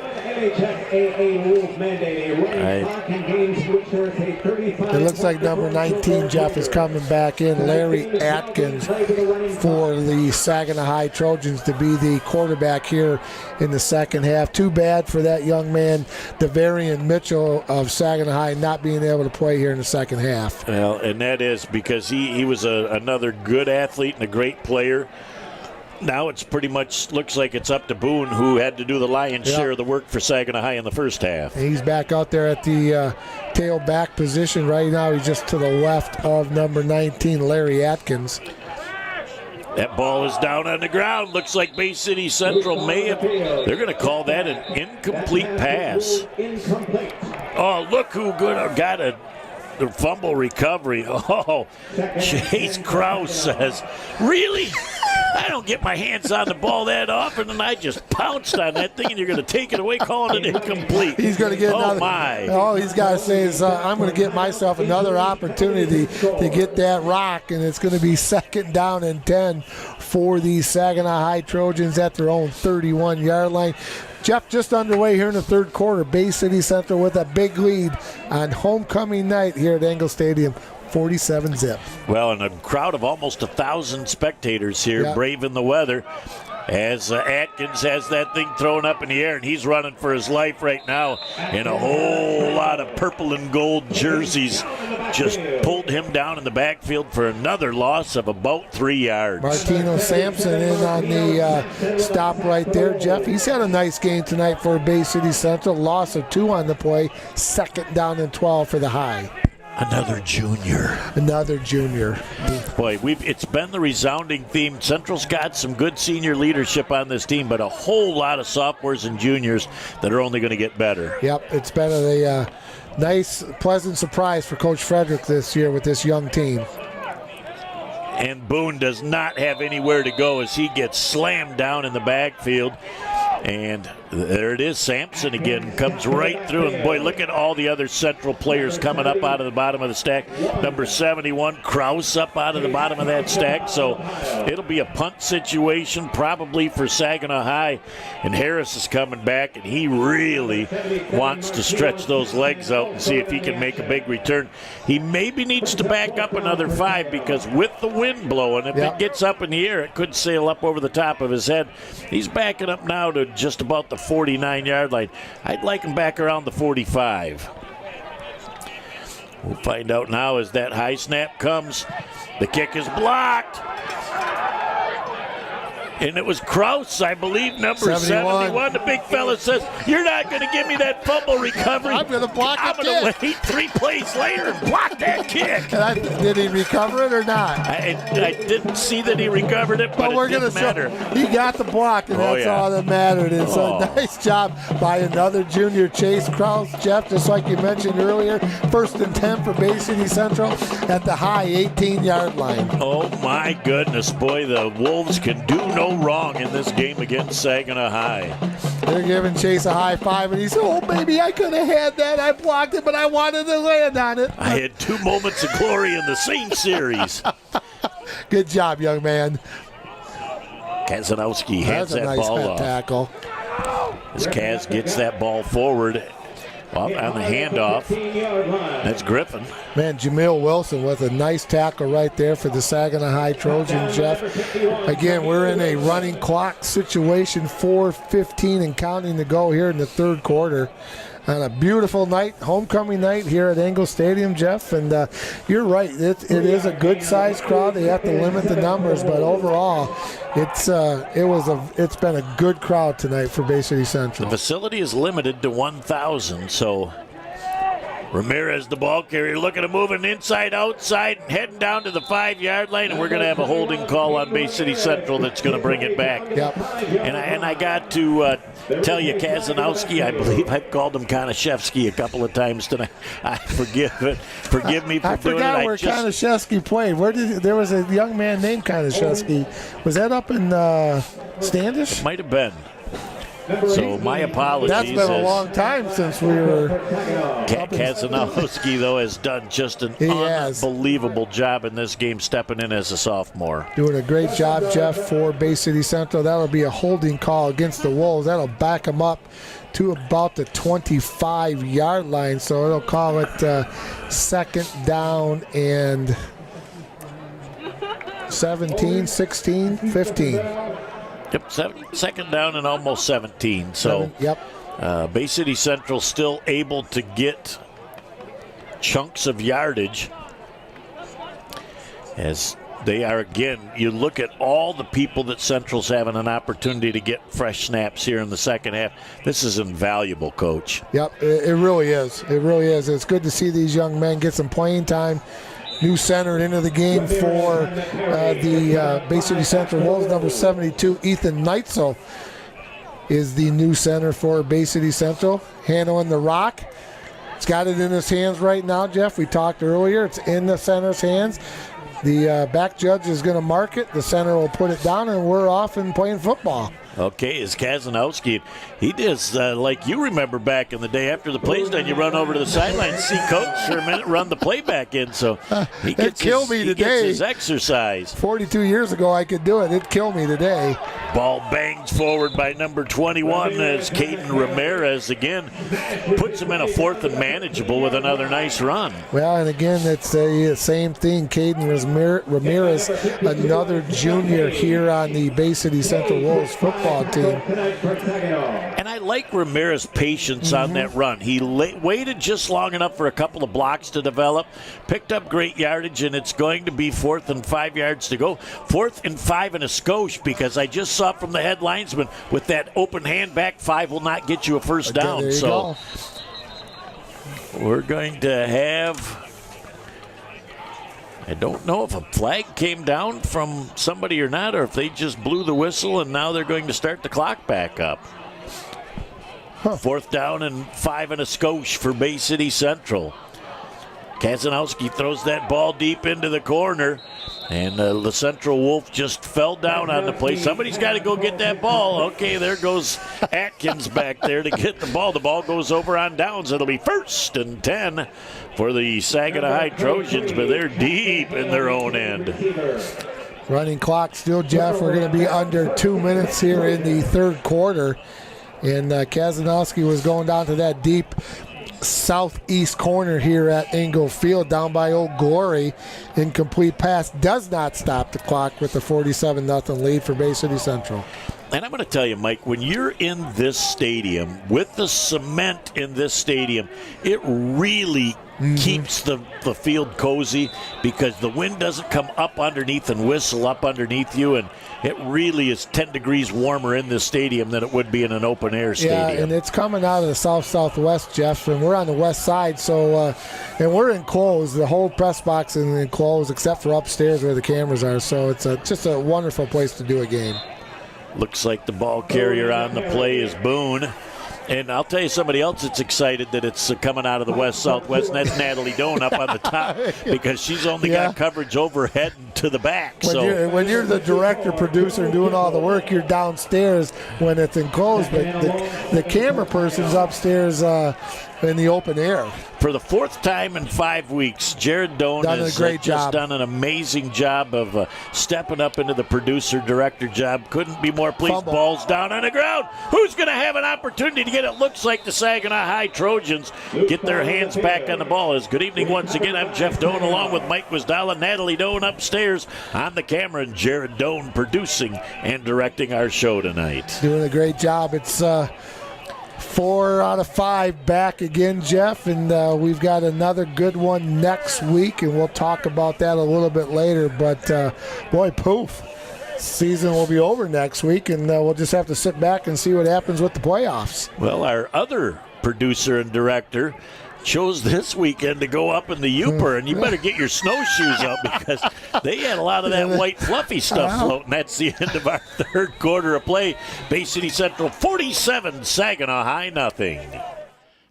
It looks like number 19, Jeff, is coming back in. Larry Atkins for the Saginaw High Trojans to be the quarterback here in the second half. Too bad for that young man, Devarian Mitchell of Saginaw High, not being able to play here in the second half. Well, and that is because he was another good athlete and a great player. Now it's pretty much looks like it's up to Boone, who had to do the lion's share of the work for Saginaw High in the first half. He's back out there at the tailback position right now. He's just to the left of number 19, Larry Atkins. That ball is down on the ground. Looks like Bay City Central may have. They're going to call that an incomplete pass. Oh, look who got a fumble recovery. Oh, Chase Krause says, really? I don't get my hands on the ball that often, and I just pounced on that thing, and you're going to take it away, calling it incomplete. He's going to get another. My. All he's got to say is, I'm going to get myself another opportunity to get that rock, and it's going to be 2nd down and 10 for the Saginaw High Trojans at their own 31-yard line. Jeff, just underway here in the third quarter. Bay City Central with a big lead on homecoming night here at Engle Stadium. 47-zip. Well, and a crowd of almost 1,000 spectators here, braving the weather, as Atkins has that thing thrown up in the air, and he's running for his life right now, and a whole lot of purple and gold jerseys just pulled him down in the backfield for another loss of about 3 yards. Martino Sampson in on the stop right there. Jeff, he's had a nice game tonight for Bay City Central. Loss of 2 on the play, 2nd down and 12 for the High. Another junior. Boy, it's been the resounding theme. Central's got some good senior leadership on this team, but a whole lot of sophomores and juniors that are only going to get better. Yep, it's been a nice, pleasant surprise for Coach Frederick this year with this young team. And Boone does not have anywhere to go as he gets slammed down in the backfield. And there it is. Sampson again comes right through. And, boy, look at all the other Central players coming up out of the bottom of the stack. Number 71, Krause, up out of the bottom of that stack. So it'll be a punt situation probably for Saginaw High. And Harris is coming back, and he really wants to stretch those legs out and see if he can make a big return. He maybe needs to back up another 5 because with the wind blowing, if it gets up in the air, it could sail up over the top of his head. He's backing up now to just about the 49-yard line. I'd like him back around the 45. We'll find out now as that high snap comes. The kick is blocked. And it was Krause, I believe, number 71. The big fella says, "You're not going to give me that fumble recovery. I'm going to block I'm going to wait 3 plays later and block that kick." Did he recover it or not? I didn't see that he recovered it, but it didn't matter. He got the block, and that's all that mattered. And so nice job by another junior, Chase Krause. Jeff, just like you mentioned earlier, 1st and 10 for Bay City Central at the high 18-yard line. Oh, my goodness. Boy, the Wolves can do no wrong in this game against Saginaw High. They're giving Chase a high 5, and he said, "Oh, baby, I could have had that. I blocked it, but I wanted to land on it." I had 2 moments of glory in the same series. Good job, young man. Kazanowski hands that nice ball off. Tackle. As Kaz gets that ball forward. Well, on the handoff, that's Griffin. Man, Jamil Wilson with a nice tackle right there for the Saginaw High Trojans, Jeff. Again, we're in a running clock situation, 4:15 and counting to go here in the 3rd quarter. On a beautiful night, homecoming night here at Engel Stadium, Jeff. And you're right, it is a good-sized crowd. They have to limit the numbers, but overall, it's been a good crowd tonight for Bay City Central. The facility is limited to 1,000, so Ramirez, the ball carrier, looking to moving inside, outside, heading down to the 5-yard line, and we're going to have a holding call on Bay City Central that's going to bring it back. Yep. And I got to tell you, Kazanowski, I believe I've called him Konashevsky a couple of times tonight. Forgive me for doing it. I forgot where Konashevsky played. There was a young man named Konashevsky. Was that up in Standish? Might have been. So my apologies. That's been a long time since we were. Kazanowski, though, has done just an unbelievable job in this game, stepping in as a sophomore. Doing a great job, Jeff, for Bay City Central. That'll be a holding call against the Wolves. That'll back them up to about the 25-yard line. So it'll call it 2nd down and 17, 16, 15. Yep, 2nd down and almost 17. So, Bay City Central still able to get chunks of yardage as they are, again, you look at all the people that Central's having an opportunity to get fresh snaps here in the second half. This is invaluable, Coach. Yep, it really is. It really is. It's good to see these young men get some playing time. New center into the game for the Bay City Central Wolves, number 72, Ethan Neitzel is the new center for Bay City Central, handling the rock. He's got it in his hands right now, Jeff. We talked earlier. It's in the center's hands. The back judge is going to mark it. The center will put it down, and we're off and playing football. Okay, is Kazanowski. He does like you remember back in the day. After the play's done, you run over to the sideline, see coach for a minute, run the play back in. So he gets his exercise. 42 years ago, I could do it. It'd kill me today. Ball bangs forward by number 21 as Caden Ramirez again puts him in a 4th and manageable with another nice run. Well, and again, it's the same thing. Caden Ramirez, another junior here on the Bay City Central Wolves football team. And I like Ramirez's patience on that run. He waited just long enough for a couple of blocks to develop, picked up great yardage, and it's going to be 4th and 5 yards to go. 4th and 5 and a skosh, because I just saw from the head linesman with that open hand back, 5 will not get you a first down. So we're going to have... I don't know if a flag came down from somebody or not, or if they just blew the whistle and now they're going to start the clock back up. 4th down and 5 and a skosh for Bay City Central. Kazanowski throws that ball deep into the corner, and the Central Wolf just fell down on the play. Somebody's got to go get that ball. Okay, there goes Atkins back there to get the ball. The ball goes over on downs. It'll be 1st and 10 for the Saginaw High Trojans, but they're deep in their own end. Running clock still, Jeff. We're going to be under 2 minutes here in the third quarter. And Kazanowski was going down to that deep southeast corner here at Engle Field, down by Old Glory. Incomplete pass does not stop the clock with the 47-0 lead for Bay City Central. And I'm going to tell you, Mike, when you're in this stadium, with the cement in this stadium, it really keeps the field cozy because the wind doesn't come up underneath and whistle up underneath you, and it really is 10 degrees warmer in this stadium than it would be in an open-air stadium. Yeah, and it's coming out of the south-southwest, Jeff, and we're on the west side, so and we're enclosed. The whole press box is enclosed except for upstairs where the cameras are, so it's just a wonderful place to do a game. Looks like the ball carrier on the play is Boone. And I'll tell you somebody else that's excited that it's coming out of the west-southwest, and that's Natalie Doan up on the top because she's only got coverage overhead and to the back. When you're the director, producer, and doing all the work, you're downstairs when it's enclosed, but the camera person's upstairs in the open air. For the 4th time in 5 weeks, Jared Doan has just done an amazing job of stepping up into the producer-director job. Couldn't be more pleased. Fumble. Ball's down on the ground. Who's going to have an opportunity to get it? Looks like the Saginaw High Trojans get their hands back on the ball. Good evening once again. I'm Jeff Doan along with Mike Wisdala, Natalie Doan upstairs on the camera, and Jared Doan producing and directing our show tonight. Doing a great job. It's 4 out of 5 back again, Jeff, and we've got another good one next week, and we'll talk about that a little bit later. But, boy, poof, season will be over next week, and we'll just have to sit back and see what happens with the playoffs. Well, our other producer and director chose this weekend to go up in the Uper, and you better get your snowshoes up because they had a lot of that white fluffy stuff floating. That's the end of our third quarter of play. Bay City Central 47, Saginaw High nothing.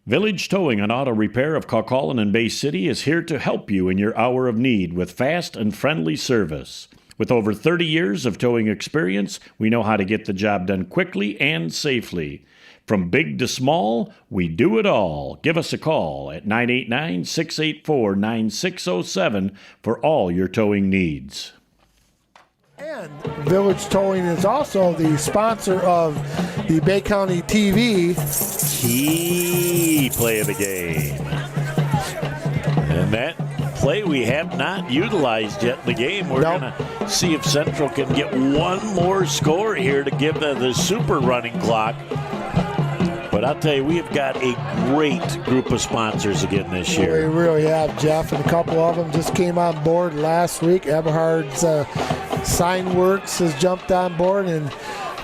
Village Towing and Auto Repair of Kaukaulin and Bay City is here to help you in your hour of need with fast and friendly service. With over 30 years of towing experience, we know how to get the job done quickly and safely. From big to small, we do it all. Give us a call at 989-684-9607 for all your towing needs. And Village Towing is also the sponsor of the Bay County TV. Key play of the game. And that play we have not utilized yet in the game. We're going to see if Central can get one more score here to give the super running clock. But I'll tell you, we've got a great group of sponsors again this year. We really have, Jeff, and a couple of them just came on board last week. Eberhard's Sign Works has jumped on board, and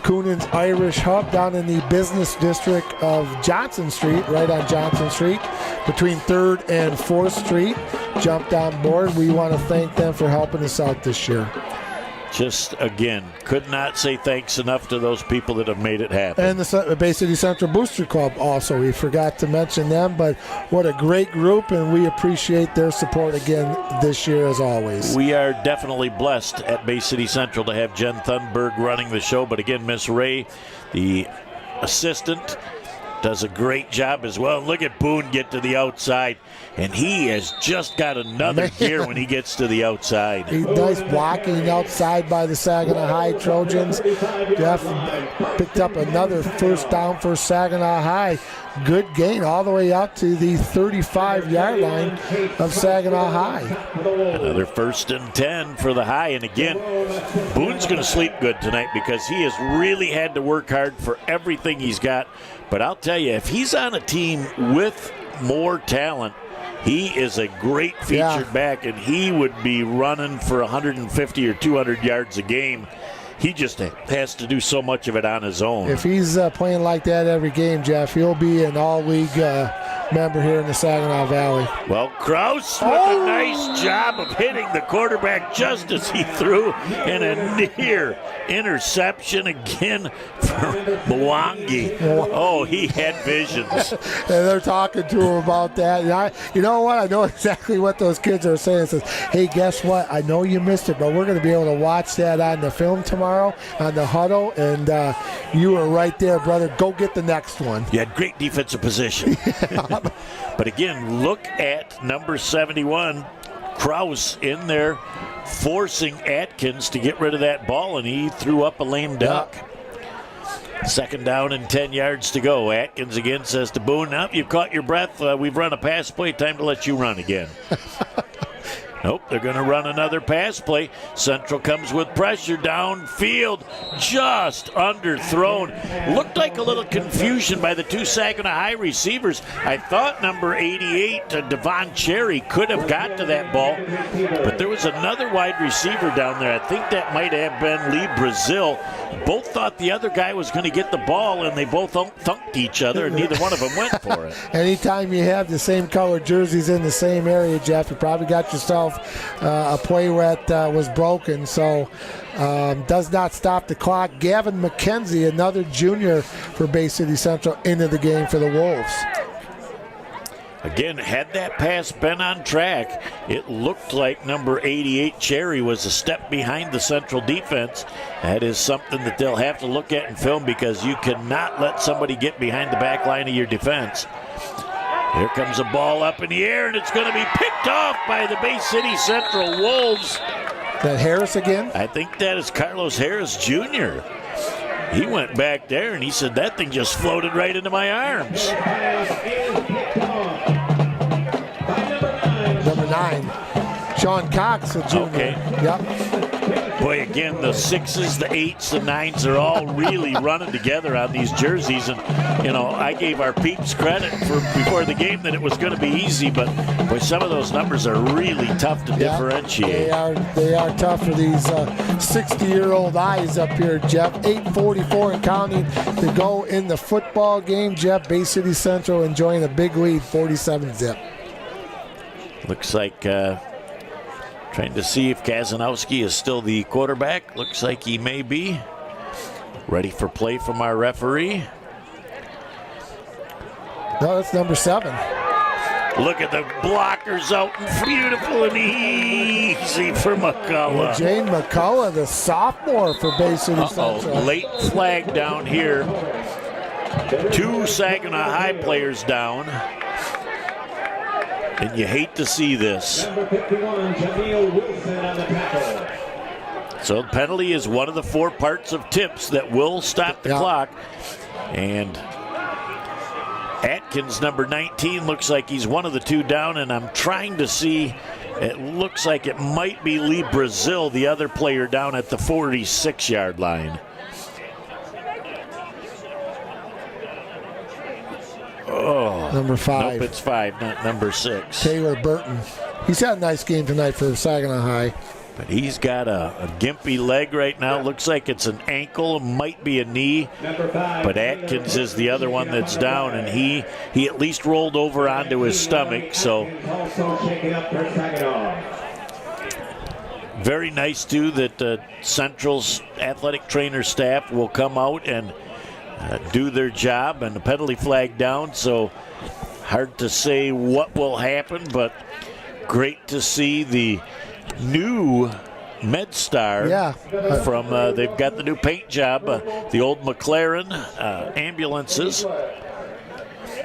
Coonan's Irish Hub down in the business district of Johnson Street, right on Johnson Street, between 3rd and 4th Street, jumped on board. We want to thank them for helping us out this year. Just, again, could not say thanks enough to those people that have made it happen. And the Bay City Central Booster Club also. We forgot to mention them, but what a great group, and we appreciate their support again this year as always. We are definitely blessed at Bay City Central to have Jen Thunberg running the show, but again, Miss Ray, the assistant, does a great job as well. Look at Boone get to the outside, and he has just got another gear when he gets to the outside. Nice blocking outside by the Saginaw High Trojans. Jeff picked up another first down for Saginaw High. Good gain all the way out to the 35-yard line of Saginaw High. Another 1st and 10 for the High. And again, Boone's going to sleep good tonight because he has really had to work hard for everything he's got. But I'll tell you, if he's on a team with more talent, he is a great featured back, and he would be running for 150 or 200 yards a game. He just has to do so much of it on his own. If he's playing like that every game, Jeff, he'll be an all-league member here in the Saginaw Valley. Well, Kraus with a nice job of hitting the quarterback just as he threw, and a near interception again for Mwangi. Oh, he had visions. And they're talking to him about that. And you know what? I know exactly what those kids are saying. It says, hey, guess what? I know you missed it, but we're going to be able to watch that on the film tomorrow on the huddle. And you were right there, brother. Go get the next one. You had great defensive position. But again, look at number 71, Kraus, in there forcing Atkins to get rid of that ball, and he threw up a lame duck. Second down and 10 yards to go. Atkins again says to Boone, "Now you've caught your breath. We've run a pass play. Time to let you run again." Nope, they're going to run another pass play. Central comes with pressure downfield, just underthrown. Looked like a little confusion by the two Saginaw High receivers. I thought number 88, Devon Cherry, could have got to that ball, but there was another wide receiver down there. I think that might have been Lee Brazil. Both thought the other guy was going to get the ball, and they both thunked each other, and neither one of them went for it. Anytime you have the same color jerseys in the same area, Jeff, you probably got yourself a play that was broken. So does not stop the clock. Gavin McKenzie, another junior for Bay City Central, into the game for the Wolves. Again, had that pass been on track, it looked like number 88, Cherry, was a step behind the Central defense. That is something that they'll have to look at in film, because you cannot let somebody get behind the back line of your defense. Here comes a ball up in the air, and it's going to be picked off by the Bay City Central Wolves. That Harris again? I think that is Carlos Harris Jr. He went back there, and he said, that thing just floated right into my arms. Number 9, Sean Cox, a junior. Okay. Yep. Boy, again, the 6s, the 8s, the 9s are all really running together on these jerseys. And, you know, I gave our peeps credit for before the game that it was going to be easy, but boy, some of those numbers are really tough to differentiate. They are tough for these 60-year-old eyes up here, Jeff. 8:44 and counting to go in the football game, Jeff. Bay City Central enjoying a big lead, 47-zip. Looks like trying to see if Kazanowski is still the quarterback. Looks like he may be. Ready for play from our referee. No, that's number 7. Look at the blockers out. Beautiful and easy for McCullough. Jane McCullough, the sophomore for Bay City Central. Late flag down here. 2 Saginaw High players down. And you hate to see this. So the penalty is one of the 4 parts of tips that will stop the clock. And Atkins, number 19, looks like he's one of the 2 down, and I'm trying to see, it looks like it might be Lee Brazil, the other player down at the 46-yard line. Oh, number 5. Nope, it's 5, not number 6. Taylor Burton. He's had a nice game tonight for Saginaw High. But he's got a gimpy leg right now. Looks like it's an ankle, might be a knee. But Atkins is the other one that's down, and he at least rolled over onto his stomach. So very nice, too, that Central's athletic trainer staff will come out and do their job, and the penalty flag down, so hard to say what will happen, but great to see the new MedStar from they've got the new paint job, the old McLaren ambulances.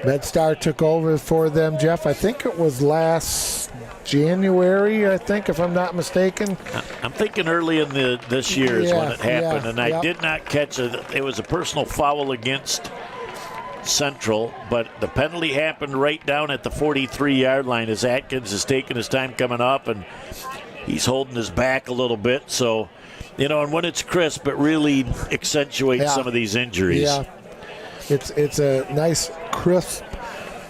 MedStar took over for them, Jeff. I think it was last January, if I'm not mistaken. I'm thinking early in this year is when it happened, and I did not catch it. It was a personal foul against Central, but the penalty happened right down at the 43-yard line as Atkins is taking his time coming up, and he's holding his back a little bit. So, you know, and when it's crisp, it really accentuates some of these injuries. Yeah, it's a nice crisp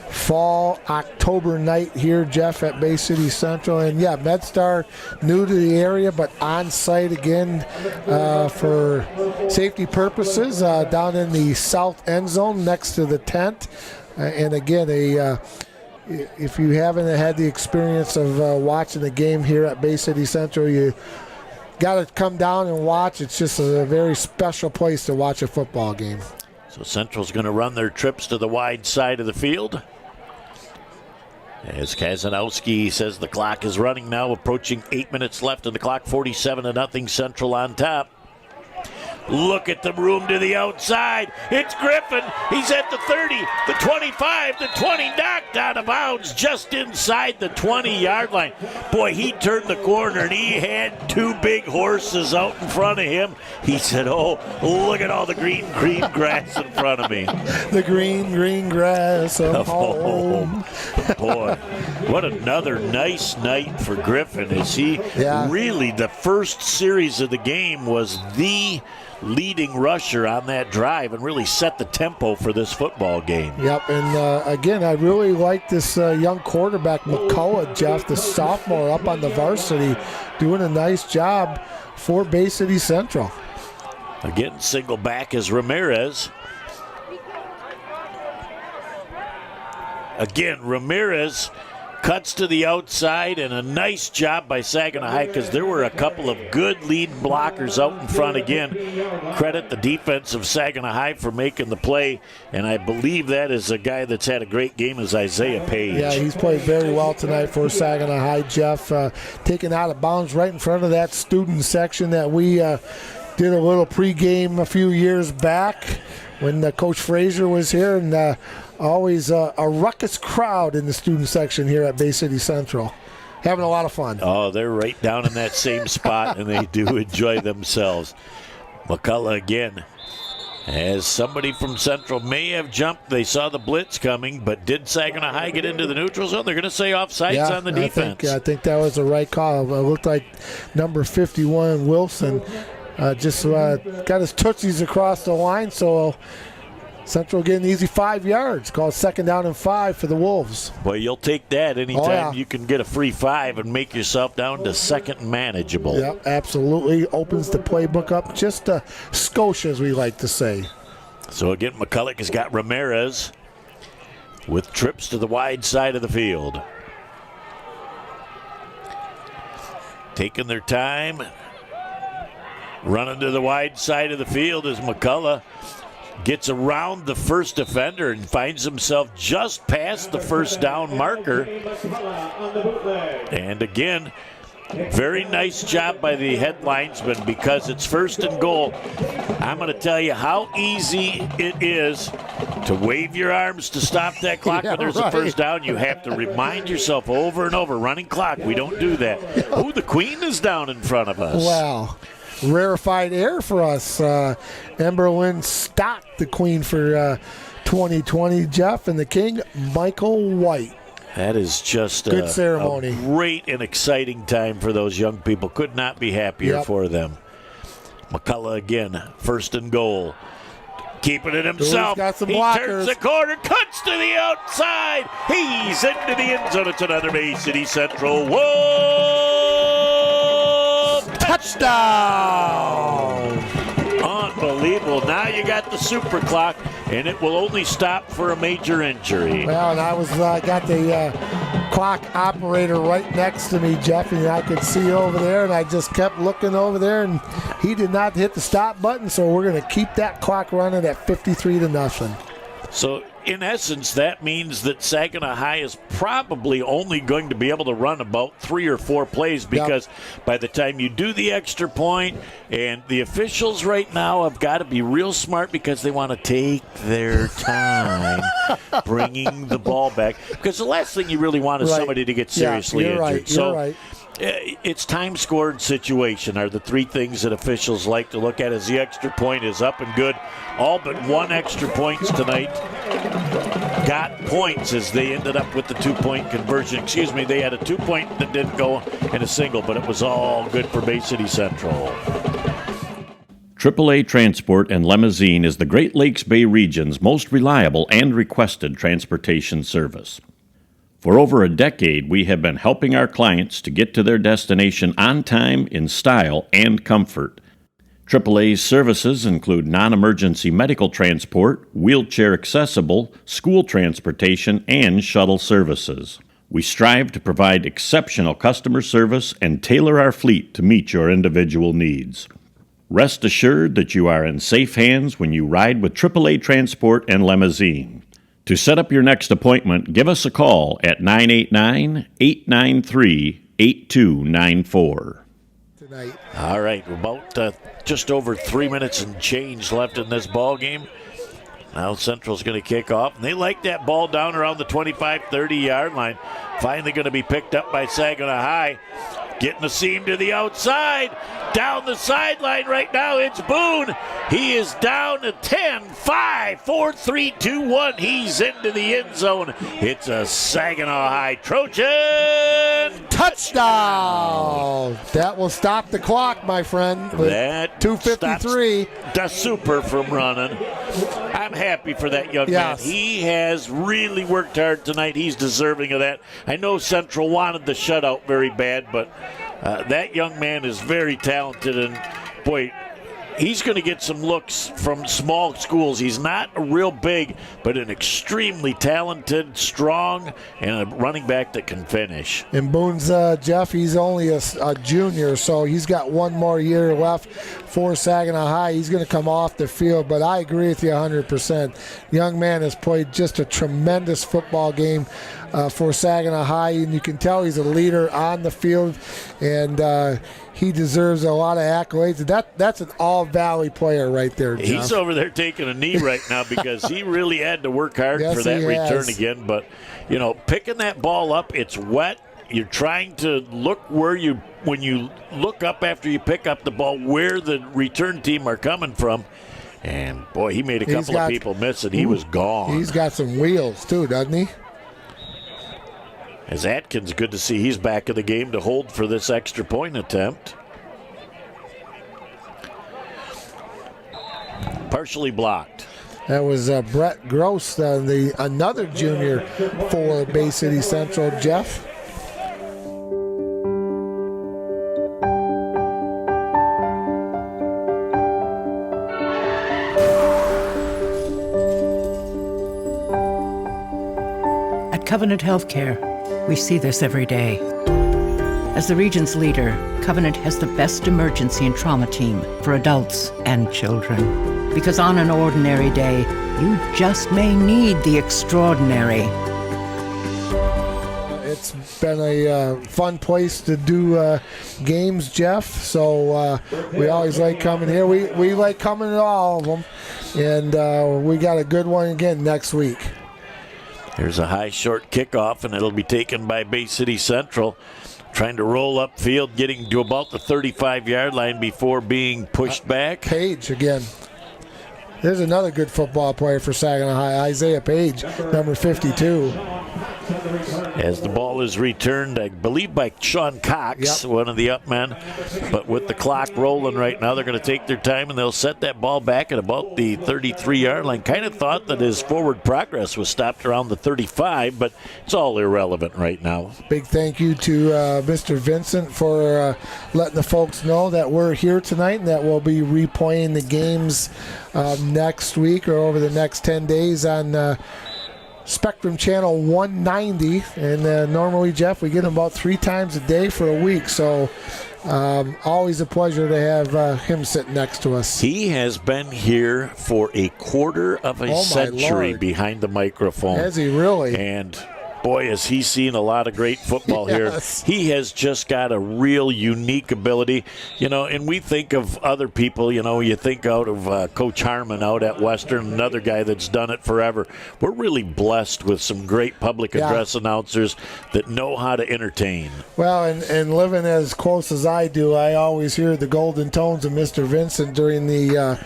fall October night here, Jeff, at Bay City Central. And MedStar new to the area, but on site again for safety purposes down in the south end zone next to the tent. And again, if you haven't had the experience of watching the game here at Bay City Central, you got to come down and watch. It's just a very special place to watch a football game. So Central's going to run their trips to the wide side of the field. As Kazanowski says the clock is running now, approaching 8 minutes left in the clock, 47-0 Central on top. Look at the room to the outside. It's Griffin. He's at the 30, the 25, the 20, knocked out of bounds just inside the 20-yard line. Boy, he turned the corner, and he had two big horses out in front of him. He said, oh, look at all the green grass in front of me. The green grass of home. Boy, what another nice night for Griffin. Is he really, the first series of the game was the leading rusher on that drive and really set the tempo for this football game. Yep, and again, I really like this young quarterback, McCullough, Jeff, the sophomore up on the varsity, doing a nice job for Bay City Central. Again, single back is Ramirez. Again, Ramirez cuts to the outside, and a nice job by Saginaw High because there were a couple of good lead blockers out in front again. Credit the defense of Saginaw High for making the play, and I believe that is a guy that's had a great game is Isaiah Page. Yeah, he's played very well tonight for Saginaw High, Jeff. Taken out of bounds right in front of that student section that we did a little pregame a few years back when Coach Frazier was here, and always a ruckus crowd in the student section here at Bay City Central. Having a lot of fun. Oh, they're right down in that same spot, and they do enjoy themselves. McCullough again. As somebody from Central may have jumped, they saw the blitz coming, but did Saginaw High get into the neutral zone? They're going to say offsides on the defense. I think that was the right call. It looked like number 51, Wilson, just got his tootsies across the line, so Central getting an easy 5 yards, called 2nd down and 5 for the Wolves. Well, you'll take that anytime you can get a free 5 and make yourself down to second manageable. Yep, absolutely. Opens the playbook up just a skosh, as we like to say. So again, McCulloch has got Ramirez with trips to the wide side of the field. Taking their time. Running to the wide side of the field is McCulloch. Gets around the first defender and finds himself just past the first down marker. And again, very nice job by the head linesman because it's 1st and goal. I'm going to tell you how easy it is to wave your arms to stop that clock when there's a first down. You have to remind yourself over and over, running clock, we don't do that. Oh, the queen is down in front of us. Wow. Rarefied air for us. Emberlyn Stott, the queen for 2020, Jeff, and the king, Michael White. That is just good ceremony. A great and exciting time for those young people. Could not be happier for them. McCullough again, 1st and goal. Keeping it himself. He turns the corner, cuts to the outside. He's into the end zone. It's another Bay City Central. Whoa! Touchdown! Unbelievable. Now you got the super clock, and it will only stop for a major injury. Well, and I was got the clock operator right next to me, Jeff, and I could see over there, and I just kept looking over there, and he did not hit the stop button, so we're going to keep that clock running at 53-0. So, in essence, that means that Saginaw High is probably only going to be able to run about 3 or 4 plays because by the time you do the extra point, and the officials right now have got to be real smart because they want to take their time bringing the ball back. Because the last thing you really want is somebody to get seriously injured. You're right. It's time scored situation are the 3 things that officials like to look at as the extra point is up and good. All but 1 extra points tonight got points as they ended up with the 2-point conversion. They had a 2-point that didn't go and a single, but it was all good for Bay City Central. AAA Transport and Limousine is the Great Lakes Bay region's most reliable and requested transportation service. For over a decade, we have been helping our clients to get to their destination on time, in style, and comfort. AAA's services include non-emergency medical transport, wheelchair accessible, school transportation, and shuttle services. We strive to provide exceptional customer service and tailor our fleet to meet your individual needs. Rest assured that you are in safe hands when you ride with AAA Transport and Limousine. To set up your next appointment, give us a call at 989-893-8294. Tonight. All right, about just over 3 minutes and change left in this ball game. Now Central's going to kick off, and they like that ball down around the 25-30-yard line. Finally going to be picked up by Saginaw High. Getting the seam to the outside. Down the sideline right now, it's Boone. He is down to 10, 5, 4, 3, 2, 1. He's into the end zone. It's a Saginaw High Trojan touchdown. That will stop the clock, my friend. That 2:53. The super from running. I'm happy for that young man. He has really worked hard tonight. He's deserving of that. I know Central wanted the shutout very bad, but that young man is very talented, and boy, he's going to get some looks from small schools. He's not real big, but an extremely talented, strong, and a running back that can finish. And Boone's, Jeff, he's only a junior, so he's got one more year left for Saginaw High. He's going to come off the field, but I agree with you 100%. The young man has played just a tremendous football game for Saginaw High, and you can tell he's a leader on the field, and he deserves a lot of accolades. That's an all-valley player right there, Jeff. He's over there taking a knee right now because he really had to work hard for that return again. But, you know, picking that ball up, it's wet. You're trying to look when you look up after you pick up the ball, where the return team are coming from. And, boy, he made a couple of people miss it. He was gone. He's got some wheels, too, doesn't he? As Atkins, good to see he's back in the game to hold for this extra point attempt. Partially blocked. That was Brett Gross, another junior for Bay City Central. Jeff? At Covenant Healthcare, we see this every day. As the region's leader, Covenant has the best emergency and trauma team for adults and children. Because on an ordinary day, you just may need the extraordinary. It's been a fun place to do games, Jeff, so we always like coming here. We like coming to all of them, and we got a good one again next week. Here's a high short kickoff, and it'll be taken by Bay City Central. Trying to roll upfield, getting to about the 35-yard line before being pushed back. Page again. There's another good football player for Saginaw High, Isaiah Page, number 52. As the ball is returned, I believe by Sean Cox, one of the up men. But with the clock rolling right now, they're going to take their time, and they'll set that ball back at about the 33-yard line. Kind of thought that his forward progress was stopped around the 35, but it's all irrelevant right now. Big thank you to Mr. Vincent for letting the folks know that we're here tonight and that we'll be replaying the games next week or over the next 10 days on Spectrum Channel 190, and normally, Jeff, we get them about 3 times a day for a week, so always a pleasure to have him sitting next to us. He has been here for a quarter of a century behind the microphone. Has he really? And boy, has he seen a lot of great football here. He has just got a real unique ability. You know, and we think of other people, you know, you think out of Coach Harmon out at Western, another guy that's done it forever. We're really blessed with some great public address announcers that know how to entertain. Well, and living as close as I do, I always hear the golden tones of Mr. Vincent during the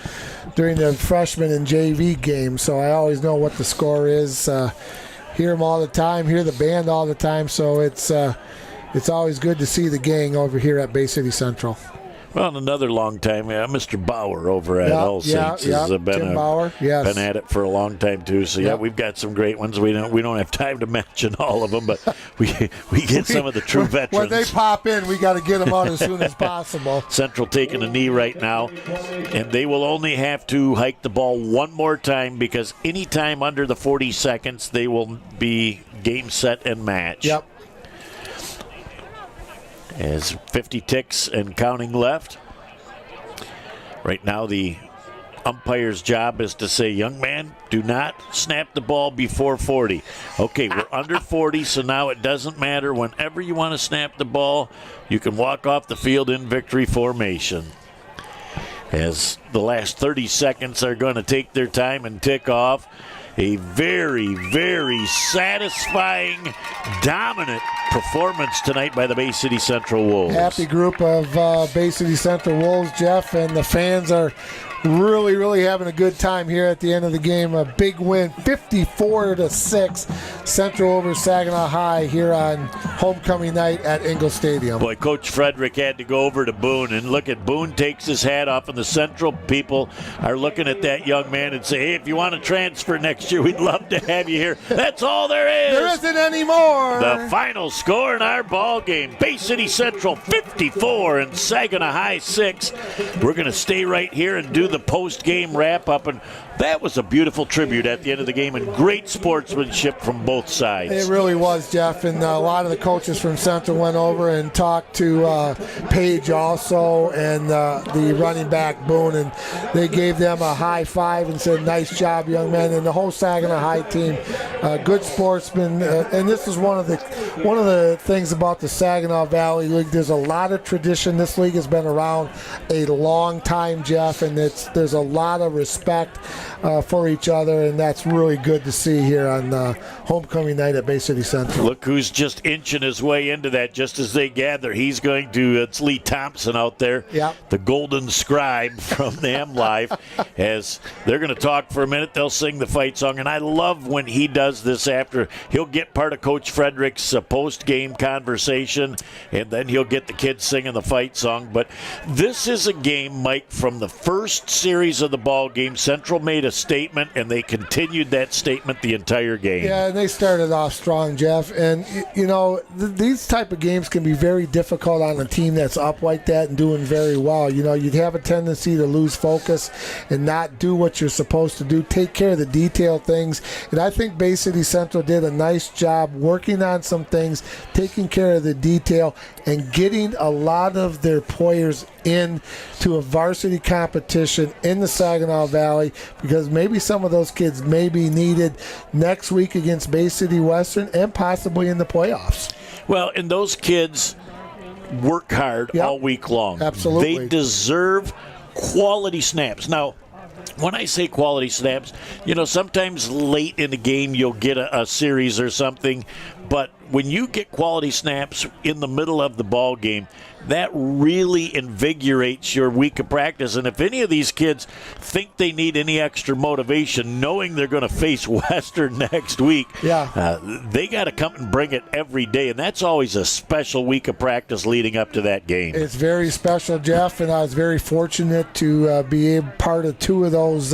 freshman and JV game, so I always know what the score is. Hear them all the time, hear the band all the time, so it's always good to see the gang over here at Bay City Central. Well, and another long time, Mr. Bauer over at All Saints has been Tim Bauer, yes. been at it for a long time too. So we've got some great ones. We don't have time to mention all of them, but we get some of the true veterans. When they pop in, we got to get them out as soon as possible. Central taking a knee right now, and they will only have to hike the ball one more time because any time under the 40 seconds, they will be game, set, and match. Yep. As 50 ticks and counting left. Right now, the umpire's job is to say, young man, do not snap the ball before 40. Okay, we're under 40, so now it doesn't matter. Whenever you want to snap the ball, you can walk off the field in victory formation. As the last 30 seconds are going to take their time and tick off. A very, very satisfying, dominant performance tonight by the Bay City Central Wolves. Happy group of Bay City Central Wolves, Jeff, and the fans are really, really having a good time here at the end of the game. A big win, 54-6, Central over Saginaw High here on homecoming night at Ingle Stadium. Boy, Coach Frederick had to go over to Boone, and look at Boone takes his hat off, and the Central people are looking at that young man and say, hey, if you want to transfer next year, we'd love to have you here. That's all there is. There isn't any more. The final score in our ball game, Bay City Central 54 and Saginaw High 6. We're going to stay right here and do the post-game wrap-up, and that was a beautiful tribute at the end of the game and great sportsmanship from both sides. It really was, Jeff, and a lot of the coaches from Central went over and talked to Paige also and the running back Boone, and they gave them a high five and said, nice job, young man, and the whole Saginaw High team, good sportsmen, and this is one of the things about the Saginaw Valley League. There's a lot of tradition. This league has been around a long time, Jeff, and there's a lot of respect for each other, and that's really good to see here on homecoming night at Bay City Central. Look who's just inching his way into that just as they gather. He's going to, it's Lee Thompson out there, the golden scribe from the M Live, as they're going to talk for a minute. They'll sing the fight song, and I love when he does this after. He'll get part of Coach Frederick's post-game conversation, and then he'll get the kids singing the fight song. But this is a game, Mike, from the first series of the ball game. Central made a statement, and they continued that statement the entire game. Yeah, and they started off strong, Jeff. And, these type of games can be very difficult on a team that's up like that and doing very well. You'd have a tendency to lose focus and not do what you're supposed to do, take care of the detailed things. And I think Bay City Central did a nice job working on some things, taking care of the detail, and getting a lot of their players into a varsity competition in the Saginaw Valley, because maybe some of those kids may be needed next week against Bay City Western and possibly in the playoffs. Well, and those kids work hard all week long. Absolutely. They deserve quality snaps. Now, when I say quality snaps, sometimes late in the game you'll get a series or something, but when you get quality snaps in the middle of the ball game, that really invigorates your week of practice. And if any of these kids think they need any extra motivation, knowing they're going to face Western next week, they got to come and bring it every day. And that's always a special week of practice leading up to that game. It's very special, Jeff, and I was very fortunate to be a part of two of those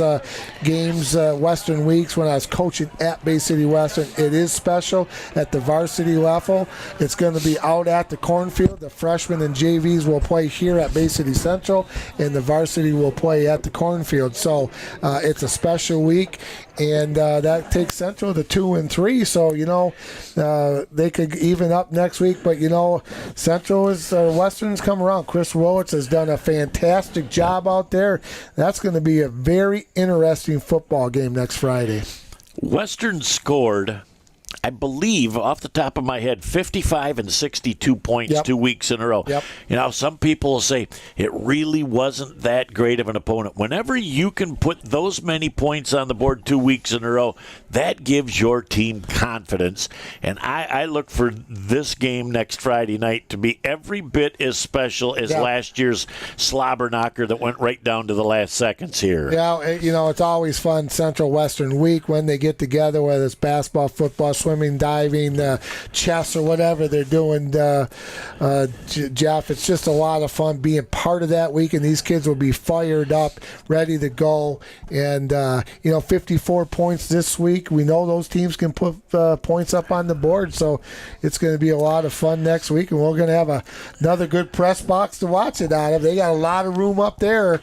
games, Western weeks, when I was coaching at Bay City Western. It is special at the varsity level. It's going to be out at the cornfield. The freshmen and JVs will play here at Bay City Central, and the varsity will play at the cornfield. So it's a special week, and that takes Central to 2-3. So they could even up next week. But Central is Western's come around. Chris Rowitz has done a fantastic job out there. That's going to be a very interesting football game next Friday. Western scored, I believe, off the top of my head, 55 and 62 points 2 weeks in a row. Some people will say it really wasn't that great of an opponent. Whenever you can put those many points on the board 2 weeks in a row, that gives your team confidence. And I look for this game next Friday night to be every bit as special as last year's slobber knocker that went right down to the last seconds here. Yeah, it's always fun, Central Western week, when they get together, whether it's basketball, football, swimming, diving, chess, or whatever they're doing. Jeff, it's just a lot of fun being part of that week, and these kids will be fired up, ready to go. And 54 points this week. We know those teams can put points up on the board, so it's going to be a lot of fun next week, and we're going to have another good press box to watch it out of. They got a lot of room up there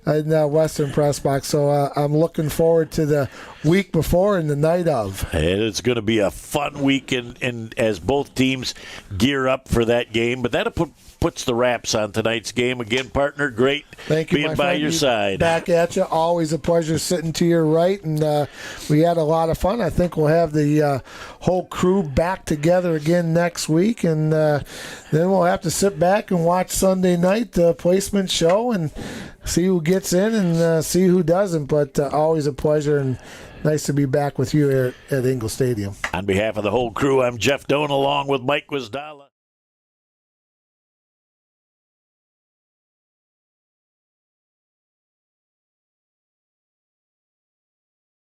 in the Western press box, so I'm looking forward to the week before and the night of. And it's going to be a fun week, and as both teams gear up for that game. But that'll puts the wraps on tonight's game. Again, partner, great Thank you, being my by friend. your side. Back at you. Always a pleasure sitting to your right, and we had a lot of fun. I think we'll have the whole crew back together again next week, and then we'll have to sit back and watch Sunday night, the placement show, and see who gets in and see who doesn't. But always a pleasure, and nice to be back with you here at Ingle Stadium. On behalf of the whole crew, I'm Jeff Doan along with Mike Wisdala.